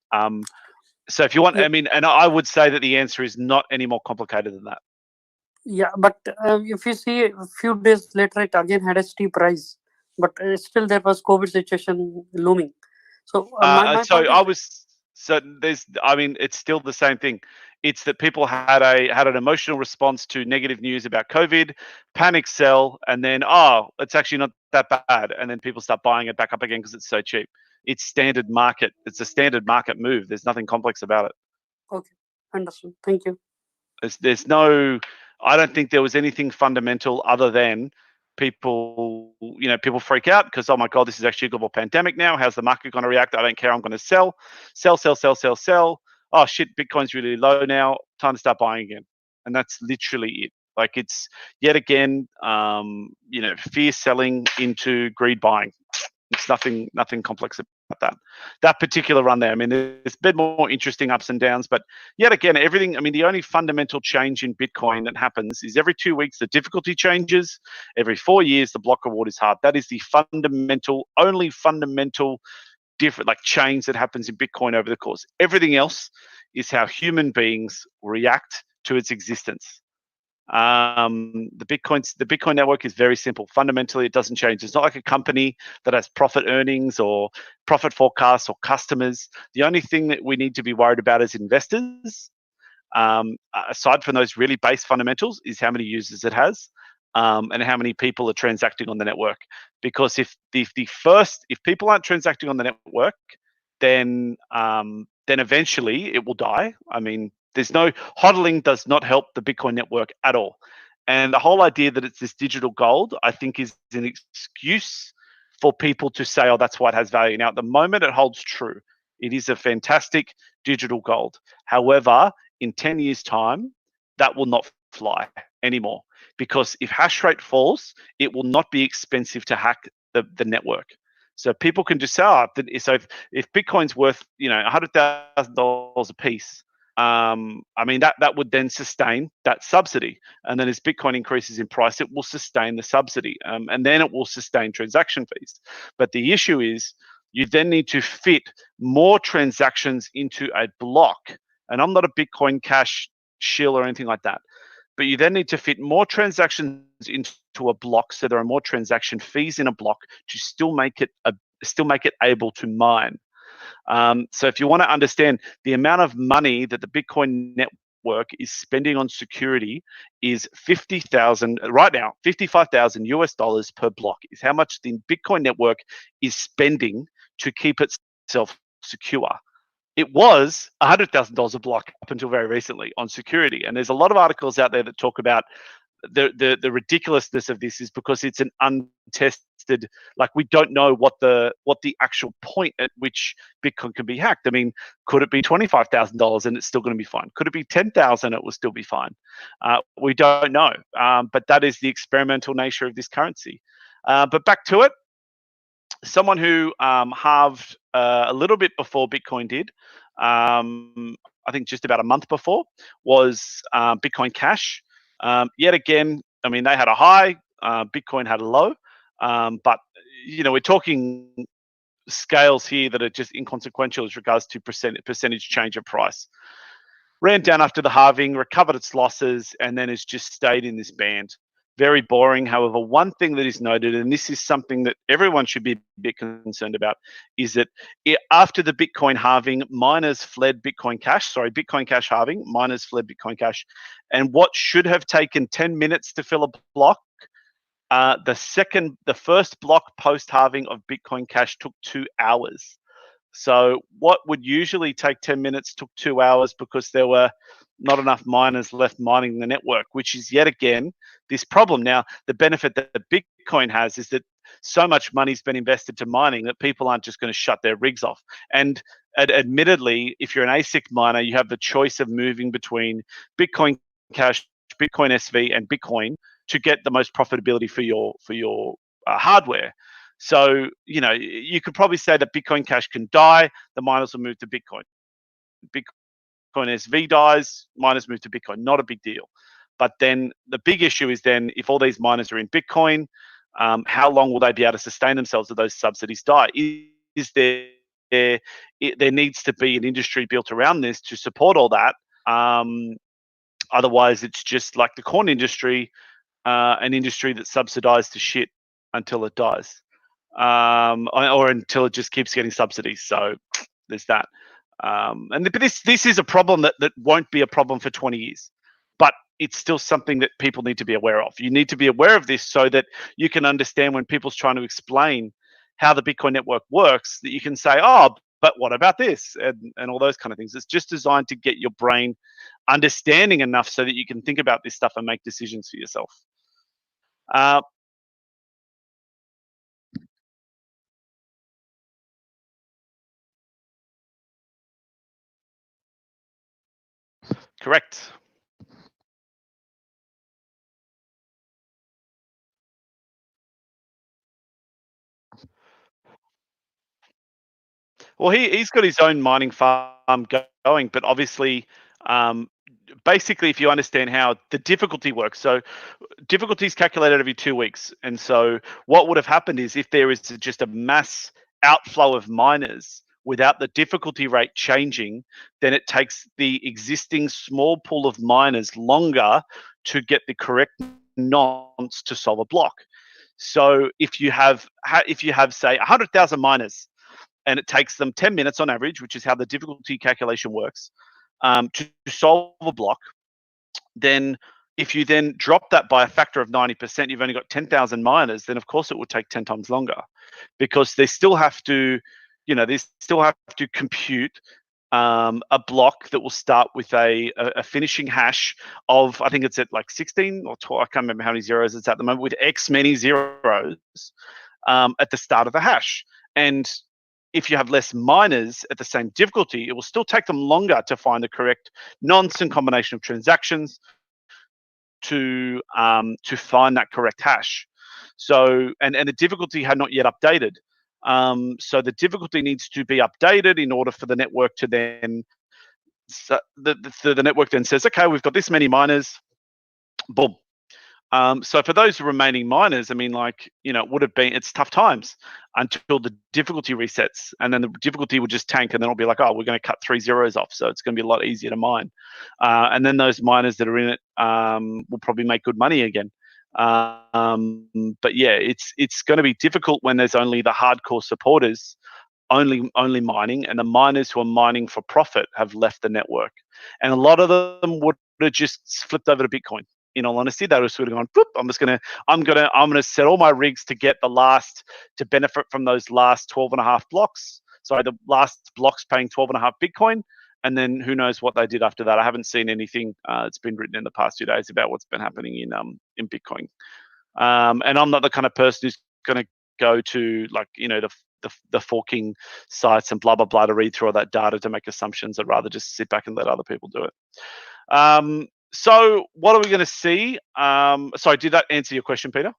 S3: So if you want, I mean, and I would say that the answer is not any more complicated than that.
S5: Yeah, but if you see a few days later, it again had a steep rise, but still there was COVID situation looming. So
S3: it's still the same thing. It's that people had an emotional response to negative news about COVID, panic sell, and then it's actually not that bad, and then people start buying it back up again because it's so cheap. It's standard market. It's a standard market move. There's nothing complex about it.
S5: Okay, understood. Thank you.
S3: There's no. I don't think there was anything fundamental other than people freak out because, oh my God, this is actually a global pandemic now. How's the market going to react? I don't care. I'm going to sell. Oh shit, Bitcoin's really low now. Time to start buying again. And that's literally it. Like, it's yet again, fear selling into greed buying. It's nothing complex about that particular run there. I mean, there's been more interesting ups and downs, but yet again, everything. I mean, the only fundamental change in Bitcoin that happens is every 2 weeks the difficulty changes. Every 4 years the block reward is hard. That is the only fundamental different change that happens in Bitcoin over the course. Everything else is how human beings react to its existence. The Bitcoin network is very simple. Fundamentally, it doesn't change. It's not like a company that has profit earnings or profit forecasts or customers. The only thing that we need to be worried about as investors, aside from those really base fundamentals, is how many users it has, and how many people are transacting on the network. Because if people aren't transacting on the network, then eventually it will die. I mean, hodling does not help the Bitcoin network at all. And the whole idea that it's this digital gold, I think, is an excuse for people to say, oh, that's why it has value. Now, at the moment, it holds true. It is a fantastic digital gold. However, in 10 years' time, that will not fly anymore. Because if hash rate falls, it will not be expensive to hack the network. So people can just say, if Bitcoin's worth, $100,000 a piece, I mean, that would then sustain that subsidy. And then as Bitcoin increases in price, it will sustain the subsidy. And then it will sustain transaction fees. But the issue is you then need to fit more transactions into a block. And I'm not a Bitcoin Cash shill or anything like that. But you then need to fit more transactions into a block, so there are more transaction fees in a block to still make it able to mine. So if you want to understand the amount of money that the Bitcoin network is spending on security is right now, $55,000 per block is how much the Bitcoin network is spending to keep itself secure. It was $100,000 a block up until very recently on security. And there's a lot of articles out there that talk about the ridiculousness of this is because it's an untested, we don't know what the actual point at which Bitcoin can be hacked. I mean, could it be $25,000 and it's still going to be fine? Could it be 10,000? It will still be fine. We don't know. But that is the experimental nature of this currency. But back to it. Someone who halved a little bit before Bitcoin did, I think just about a month before, was Bitcoin Cash. Yet again, I mean, they had a high, Bitcoin had a low, but we're talking scales here that are just inconsequential as regards to percentage change of price. Ran down after the halving, recovered its losses, and then has just stayed in this band. Very boring. However, one thing that is noted, and this is something that everyone should be a bit concerned about, is that after the Bitcoin halving, miners fled Bitcoin Cash. Bitcoin Cash halving, miners fled Bitcoin Cash. And what should have taken 10 minutes to fill a block, the first block post halving of Bitcoin Cash took 2 hours. So what would usually take 10 minutes took 2 hours because there were not enough miners left mining the network, which is yet again this problem. Now, the benefit that Bitcoin has is that so much money's been invested to mining that people aren't just going to shut their rigs off. And admittedly, if you're an ASIC miner, you have the choice of moving between Bitcoin Cash, Bitcoin SV, and Bitcoin to get the most profitability for your hardware. So, you know, you could probably say that Bitcoin Cash can die, the miners will move to Bitcoin. Bitcoin SV dies, miners move to Bitcoin, not a big deal. But then the big issue is then if all these miners are in Bitcoin, how long will they be able to sustain themselves if those subsidies die? Is there needs to be an industry built around this to support all that. Otherwise, it's just like the corn industry, an industry that's subsidized to shit until it dies, or until it just keeps getting subsidies. So there's that. But this is a problem that won't be a problem for 20 years, but it's still something that people need to be aware of. You need to be aware of this so that you can understand when people's trying to explain how the Bitcoin network works, that you can say, oh, but what about this? And all those kind of things. It's just designed to get your brain understanding enough so that you can think about this stuff and make decisions for yourself. Correct. Well, he's got his own mining farm going, but obviously, basically, if you understand how the difficulty works, so difficulty is calculated every 2 weeks, and so what would have happened is if there is just a mass outflow of miners without the difficulty rate changing, then it takes the existing small pool of miners longer to get the correct nonce to solve a block. So if you have say 100,000 miners, and it takes them 10 minutes on average, which is how the difficulty calculation works, to solve a block, then if you then drop that by a factor of 90%, you've only got 10,000 miners, then of course it will take 10 times longer, because they still have to, you know, they still have to compute a block that will start with a finishing hash of, I think it's at like 16 or 12, I can't remember how many zeros it's at the moment, with X many zeros at the start of the hash. And if you have less miners at the same difficulty, it will still take them longer to find the correct nonce and combination of transactions to find that correct hash. So, and the difficulty had not yet updated. So the difficulty needs to be updated in order for the network to then, so the network then says, okay, we've got this many miners, boom. So for those remaining miners, I mean, like, you know, it would have been, it's tough times until the difficulty resets, and then the difficulty would just tank, and then it'll be like, oh, we're going to cut 3 zeros off, so it's going to be a lot easier to mine. And then those miners that are in it will probably make good money again. But yeah, it's going to be difficult when there's only the hardcore supporters only mining, and the miners who are mining for profit have left the network, and a lot of them would have just flipped over to Bitcoin. In all honesty, they were sort of going, boop, I'm gonna set all my rigs to get to benefit from those last 12.5 blocks. Sorry, the last blocks paying 12.5 Bitcoin, and then who knows what they did after that. I haven't seen anything that's been written in the past few days about what's been happening in Bitcoin. And I'm not the kind of person who's going to go to, like, you know, the forking sites and blah blah blah to read through all that data to make assumptions. I'd rather just sit back and let other people do it. So what are we going to see? Sorry, did that answer your question, Peter?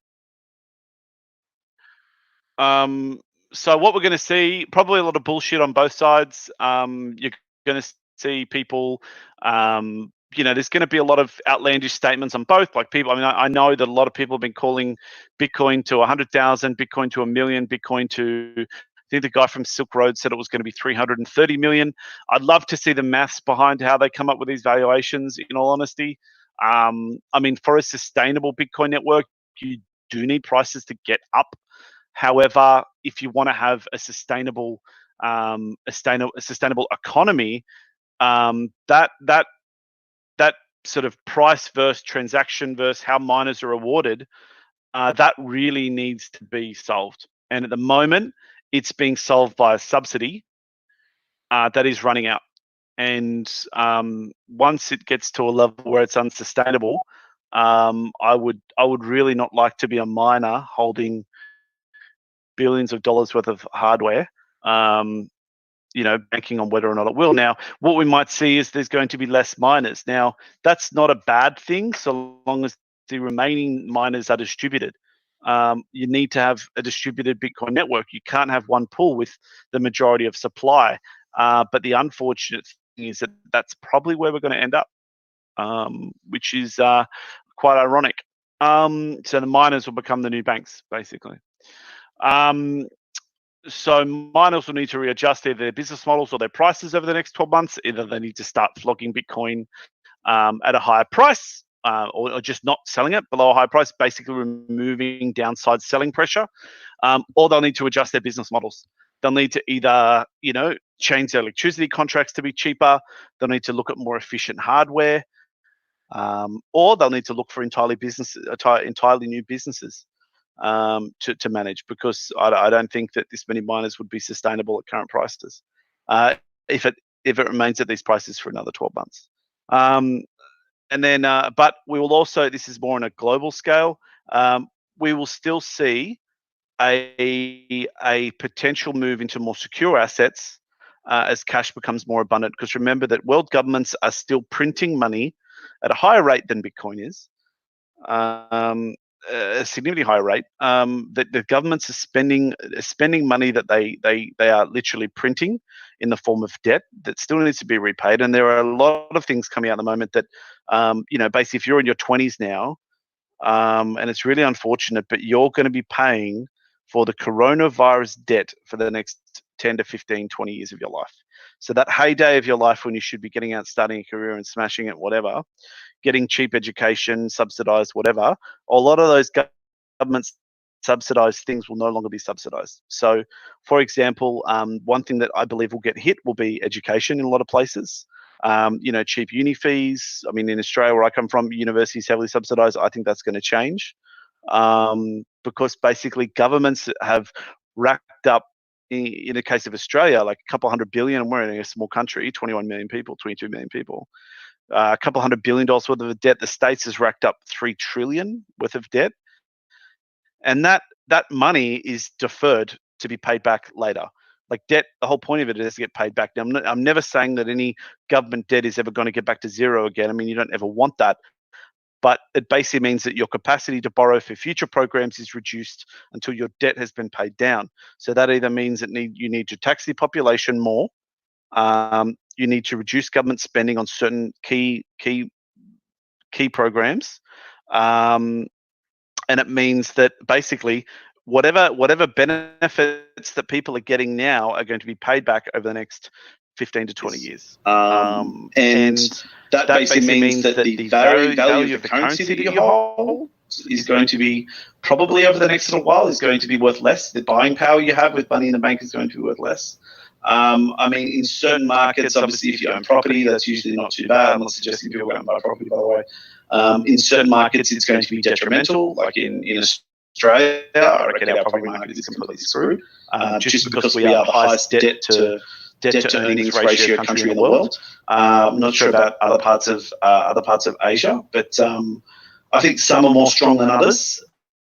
S3: So what we're going to see, probably a lot of bullshit on both sides. You're going to see people, you know, there's going to be a lot of outlandish statements on both. Like people, I mean, I know that a lot of people have been calling Bitcoin to 100,000, Bitcoin to 1 million, Bitcoin to, I think the guy from Silk Road said it was going to be 330 million. I'd love to see the maths behind how they come up with these valuations, in all honesty. I mean, for a sustainable Bitcoin network, you do need prices to get up. However, if you want to have a sustainable economy, that sort of price versus transaction versus how miners are awarded, that really needs to be solved. And at the moment, it's being solved by a subsidy that is running out. And once it gets to a level where it's unsustainable, I would really not like to be a miner holding billions of dollars worth of hardware, you know, banking on whether or not it will. Now, what we might see is there's going to be less miners. Now, that's not a bad thing so long as the remaining miners are distributed. You need to have a distributed Bitcoin network. You can't have one pool with the majority of supply. But the unfortunate thing is that that's probably where we're going to end up, which is quite ironic. So the miners will become the new banks, basically. So miners will need to readjust either their business models or their prices over the next 12 months. Either they need to start flogging Bitcoin at a higher price, or just not selling it below a high price, basically removing downside selling pressure, or they'll need to adjust their business models. They'll need to either, change their electricity contracts to be cheaper. They'll need to look at more efficient hardware, or they'll need to look for entirely new businesses to manage, because I don't think that this many miners would be sustainable at current prices if it remains at these prices for another 12 months. And then, but we will also, this is more on a global scale, we will still see a potential move into more secure assets as cash becomes more abundant. Because remember that world governments are still printing money at a higher rate than Bitcoin is, a significantly higher rate. That the governments are spending money that they are literally printing in the form of debt that still needs to be repaid. And there are a lot of things coming out at the moment that, basically, if you're in your 20s now, and it's really unfortunate, but you're going to be paying for the coronavirus debt for the next 10 to 15, 20 years of your life. So that heyday of your life when you should be getting out, starting a career and smashing it, whatever, getting cheap education, subsidized, whatever, a lot of those government subsidized things will no longer be subsidized. So, for example, one thing that I believe will get hit will be education in a lot of places. Cheap uni fees. I mean, in Australia, where I come from, universities heavily subsidized. I think that's going to change because basically governments have racked up, in the case of Australia, like a couple $100 billion, and we're in a small country, 21 million people, 22 million people. A couple $100 billion worth of debt. The States has racked up $3 trillion worth of debt, and that money is deferred to be paid back later. Like debt, the whole point of it is to get paid back. Now, I'm never saying that any government debt is ever going to get back to zero again. I mean, you don't ever want that, but it basically means that your capacity to borrow for future programs is reduced until your debt has been paid down. So that either means that you need to tax the population more. You need to reduce government spending on certain key programs, and it means that basically whatever benefits that people are getting now are going to be paid back over the next 15 to 20 years.
S2: And that basically means that the value of the currency that you hold is going to be, probably over the next little while, is going to be worth less. The buying power you have with money in the bank is going to be worth less. I mean, in certain markets, obviously, if you own property, that's usually not too bad. I'm not suggesting people go and buy property, by the way. In certain markets, it's going to be detrimental. Like in Australia, I reckon our property market is completely screwed, just because we are the highest debt to earnings ratio country in the world. I'm not sure about other parts of Asia, but I think some are more strong than others.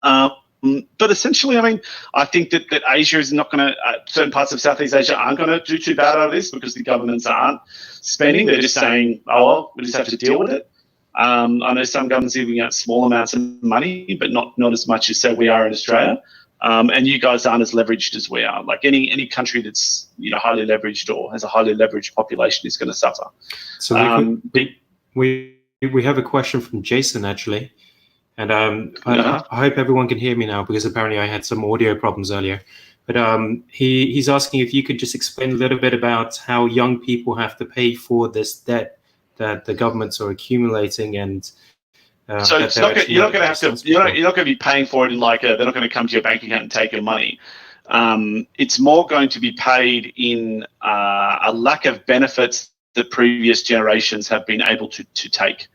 S2: But essentially, I mean, I think that Asia is not going to, certain parts of Southeast Asia aren't going to do too bad out of this because the governments aren't spending. They're just saying, oh, well, we just have to deal with it. I know some governments are giving out small amounts of money, but not as much as, say, we are in Australia. And you guys aren't as leveraged as we are. Like any country that's highly leveraged or has a highly leveraged population is going to suffer.
S1: So we have a question from Jason, actually. And I hope everyone can hear me now, because apparently I had some audio problems earlier. But he's asking if you could just explain a little bit about how young people have to pay for this debt that the governments are accumulating, and
S2: so you're not going to be paying for it in they're not going to come to your bank account and take your money. It's more going to be paid in a lack of benefits that previous generations have been able to take.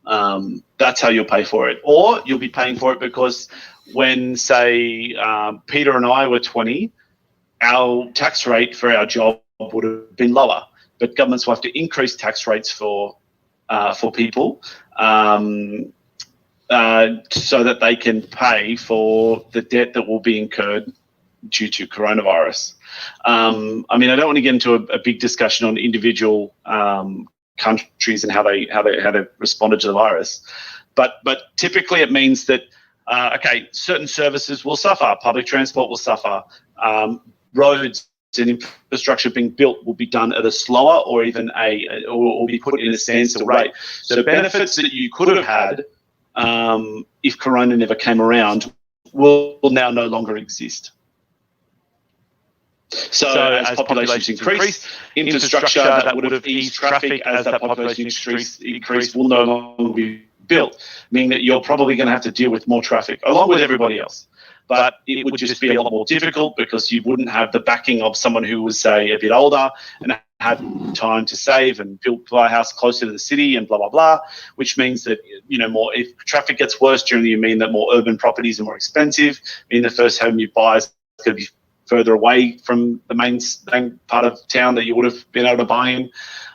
S2: That's how you'll pay for it. Or you'll be paying for it because when, say, Peter and I were 20, our tax rate for our job would have been lower. But governments will have to increase tax rates for people so that they can pay for the debt that will be incurred due to coronavirus. I mean, I don't want to get into a big discussion on individual countries and how they responded to the virus, but typically it means that okay, certain services will suffer. Public transport will suffer. Roads and infrastructure being built will be done at a slower or even or be put in a standstill rate. So benefits that you could have had if Corona never came around will now no longer exist. So as populations increase, infrastructure that would have eased traffic as that population increase will no longer be built, meaning that you're probably going to have to deal with more traffic along with everybody else. But it would just be a lot more difficult because you wouldn't have the backing of someone who was, say, a bit older and had time to save and buy a house closer to the city and blah, blah, blah, which means that, more, if traffic gets worse during the year, mean that more urban properties are more expensive, mean the first home you buy is going to be further away from the main part of town that you would have been able to buy in,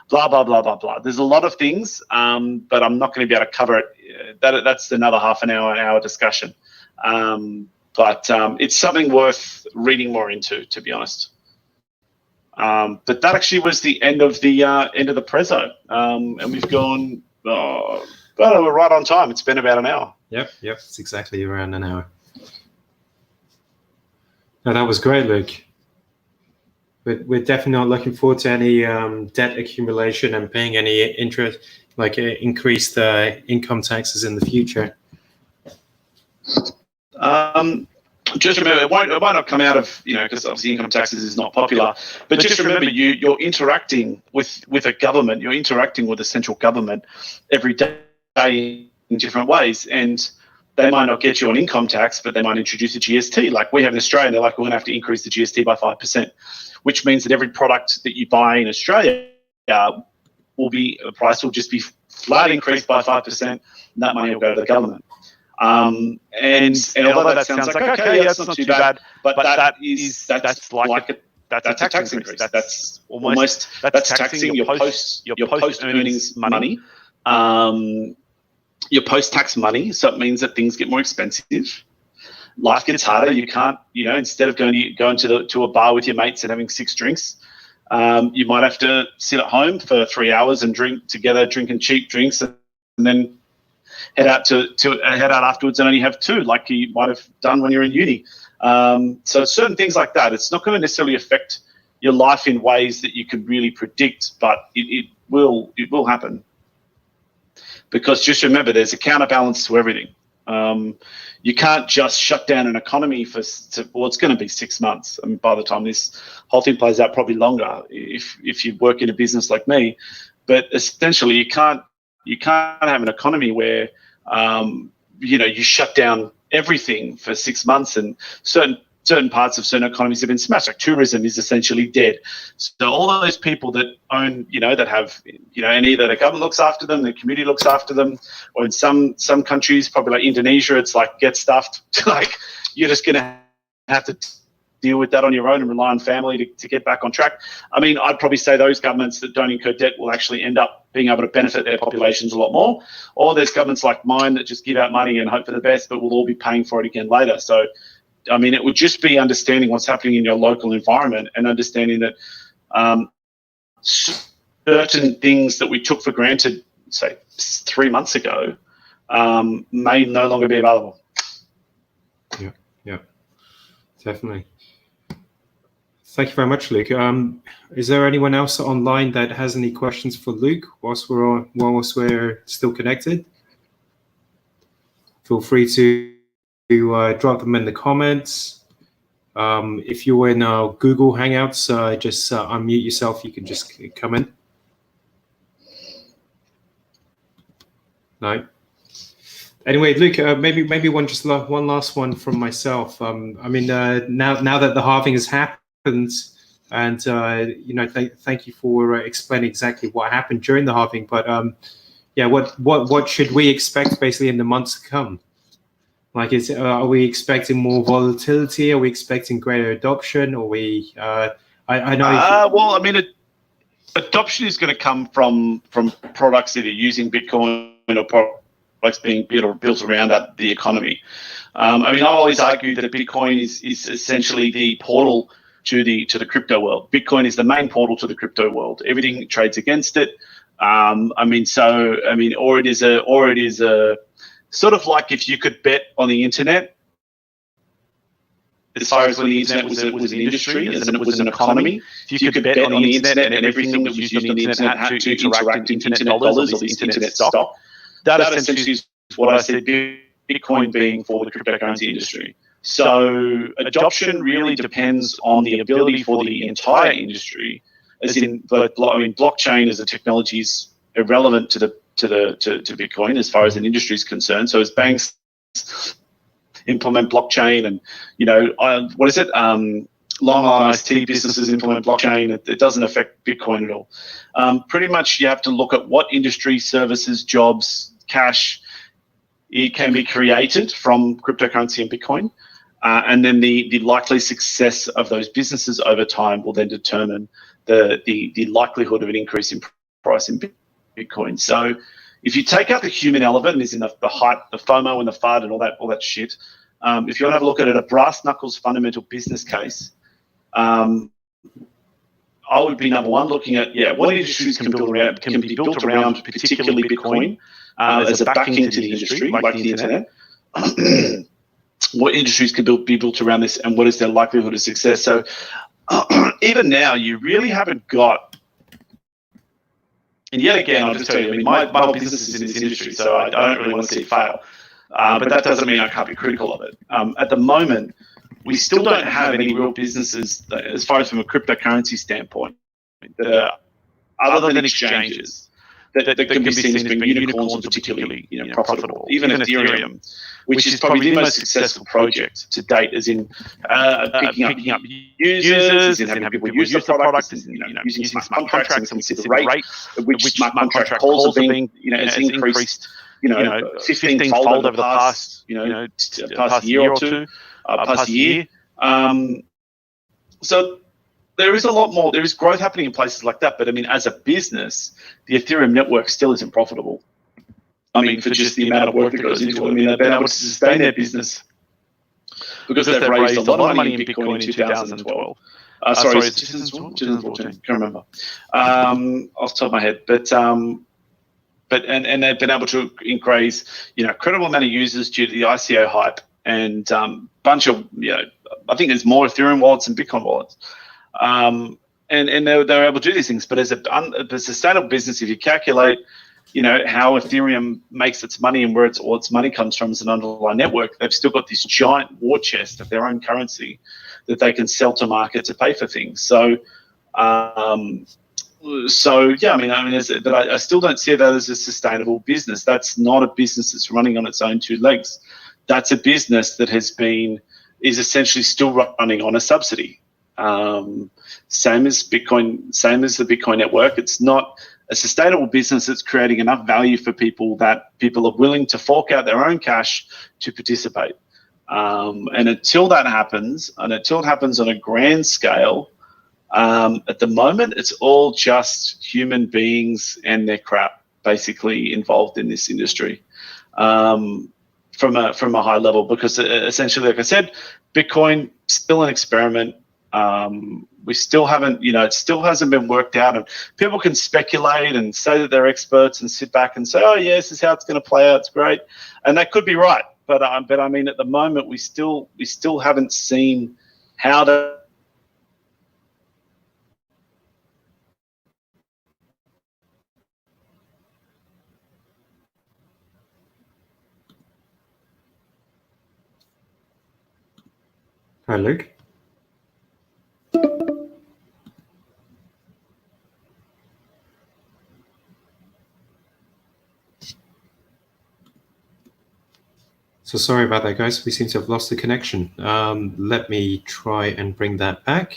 S2: blah, blah, blah, blah, blah. There's a lot of things, but I'm not going to be able to cover it. That's another half an hour discussion. But it's something worth reading more into, to be honest. But that actually was the end of the prezzo, and we've gone. We're right on time. It's been about an hour.
S1: Yep. It's exactly around an hour. No, that was great, Luke. But we're definitely not looking forward to any debt accumulation and paying any interest, like increased income taxes in the future.
S2: Just remember, it might not come out of, because obviously income taxes is not popular, but just remember you're interacting with a government, you're interacting with the central government every day in different ways, and they might not get you on income tax, but they might introduce a GST. Like we have in Australia, they're like, we're going to have to increase the GST by 5%, which means that every product that you buy in Australia the price will just be flat increased by 5%, and that money will go to the government. And although that sounds like, okay, that's not too bad, but that's a tax increase. That's almost taxing your post earnings money. Your post-tax money, so it means that things get more expensive. Life gets harder. You can't, instead of going to a bar with your mates and having 6 drinks, you might have to sit at home for 3 hours and drinking cheap drinks, and then head out afterwards and only have 2, like you might have done when you're in uni. So certain things like that, it's not going to necessarily affect your life in ways that you could really predict, but it will happen. Because just remember, there's a counterbalance to everything. You can't just shut down an economy it's going to be 6 months. I mean, by the time this whole thing plays out, probably longer if you work in a business like me. But essentially, you can't have an economy where you shut down everything for 6 months, and certain parts of certain economies have been smashed. Like tourism is essentially dead. So all those people that own, that have, and either the government looks after them, the community looks after them, or in some countries, probably like Indonesia, it's like get stuffed. Like you're just going to have to deal with that on your own and rely on family to get back on track. I mean, I'd probably say those governments that don't incur debt will actually end up being able to benefit their populations a lot more. Or there's governments like mine that just give out money and hope for the best, but we'll all be paying for it again later. So, I mean, it would just be understanding what's happening in your local environment and understanding that certain things that we took for granted, say, 3 months ago, may no longer be available.
S1: Yeah, definitely. Thank you very much, Luke. Is there anyone else online that has any questions for Luke whilst we're still connected? Feel free to drop them in the comments. If you're in our Google Hangouts, just unmute yourself. You can just come in. No. Anyway, Luke, maybe one last one from myself. I mean, now that the halving has happened, and thank you for explaining exactly what happened during the halving. But what should we expect basically in the months to come? Like, are we expecting more volatility? Are we expecting greater adoption? Or I know.
S2: Well, I mean, adoption is going to come from products that are using Bitcoin or products being built around the economy. I mean, I always argue that Bitcoin is essentially the portal to the crypto world. Bitcoin is the main portal to the crypto world. Everything trades against it. Or it is a sort of like if you could bet on the internet, as far as when the internet was an industry, as in it was an economy. If you could bet on the internet and everything that was used on the internet had to interact in internet dollars or this internet stock, that essentially is what I said Bitcoin being for the cryptocurrency industry. So adoption really depends on the ability for the entire industry, as in, blockchain as a technology is irrelevant to Bitcoin as far as an industry is concerned. So as banks implement blockchain and, Long Island iced tea businesses implement blockchain, it doesn't affect Bitcoin at all. Pretty much you have to look at what industry, services, jobs, cash, it can be created from cryptocurrency and Bitcoin. And then the likely success of those businesses over time will then determine the likelihood of an increase in price in Bitcoin. So if you take out the human element, as in the hype, the FOMO and the FUD and all that shit, if you want to have a look at it, a brass knuckles fundamental business case, I would be number one looking at what industries can be built around particularly Bitcoin as a backing to the industry, like the internet. What industries can be built around this, and what is their likelihood of success? So even now, you really haven't got. And yet again, I'll just tell you, my whole business is in this industry, so I don't really want to see it fail. But that doesn't mean I can't be critical of it. At the moment, we still don't have any real businesses, as far as from a cryptocurrency standpoint, that are other than exchanges that can be seen as being unicorns or particularly profitable. Even Ethereum, which is probably the most successful project to date, as in picking up users, as in having people use the product, as in using smart contracts, and we see the rate at which smart contract calls are being has increased 15-fold over the past year or two, past year. So there is a lot more. There is growth happening in places like that, but I mean, as a business, the Ethereum network still isn't profitable. I mean, for just the amount of work that goes into it. I mean, they've been able to sustain their business because they've raised a lot of money in Bitcoin in 2012. Sorry, is it 2014? Can't remember off the top of my head, but and they've been able to increase credible amount of users due to the ICO hype and bunch of I think there's more Ethereum wallets than Bitcoin wallets. And they're able to do these things, but as a sustainable business, if you calculate, how Ethereum makes its money and where all its money comes from as an underlying network, they've still got this giant war chest of their own currency that they can sell to market to pay for things. So, yeah, but I still don't see that as a sustainable business. That's not a business that's running on its own two legs. That's a business that is essentially still running on a subsidy. Same as Bitcoin, same as the Bitcoin network. It's not a sustainable business that's creating enough value for people that people are willing to fork out their own cash to participate. And until that happens, and until it happens on a grand scale, at the moment, it's all just human beings and their crap basically involved in this industry from a high level, because essentially, like I said, Bitcoin still an experiment. We still haven't, it still hasn't been worked out, and people can speculate and say that they're experts and sit back and say, oh yeah, this is how it's going to play out. It's great, and that could be right. But I mean, at the moment, we still haven't seen how to.
S1: Hi, Luke. So sorry about that, guys. We seem to have lost the connection. Let me try and bring that back.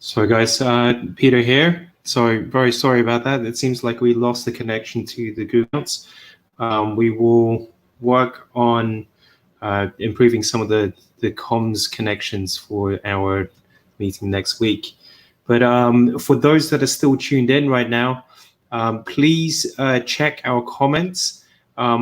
S1: So guys, Peter here. So very sorry about that. It seems like we lost the connection to the Google accounts. We will work on improving some of the comms connections for our meeting next week. But for those that are still tuned in right now, please check our comments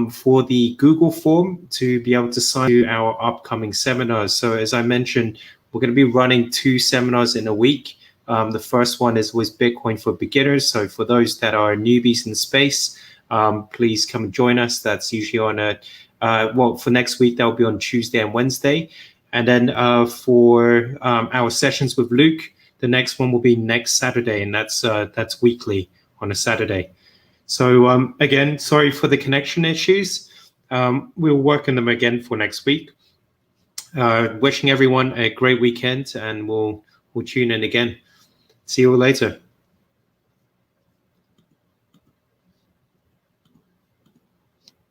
S1: for the Google form to be able to sign to our upcoming seminars. So as I mentioned, we're going to be running 2 seminars in a week. The first one was Bitcoin for beginners. So for those that are newbies in the space, please come and join us. That's usually on well, for next week, that'll be on Tuesday and Wednesday. And then for our sessions with Luke, the next one will be next Saturday, and that's weekly on a Saturday. So again, sorry for the connection issues. We'll work on them again for next week. Wishing everyone a great weekend, and we'll tune in again. See you all later.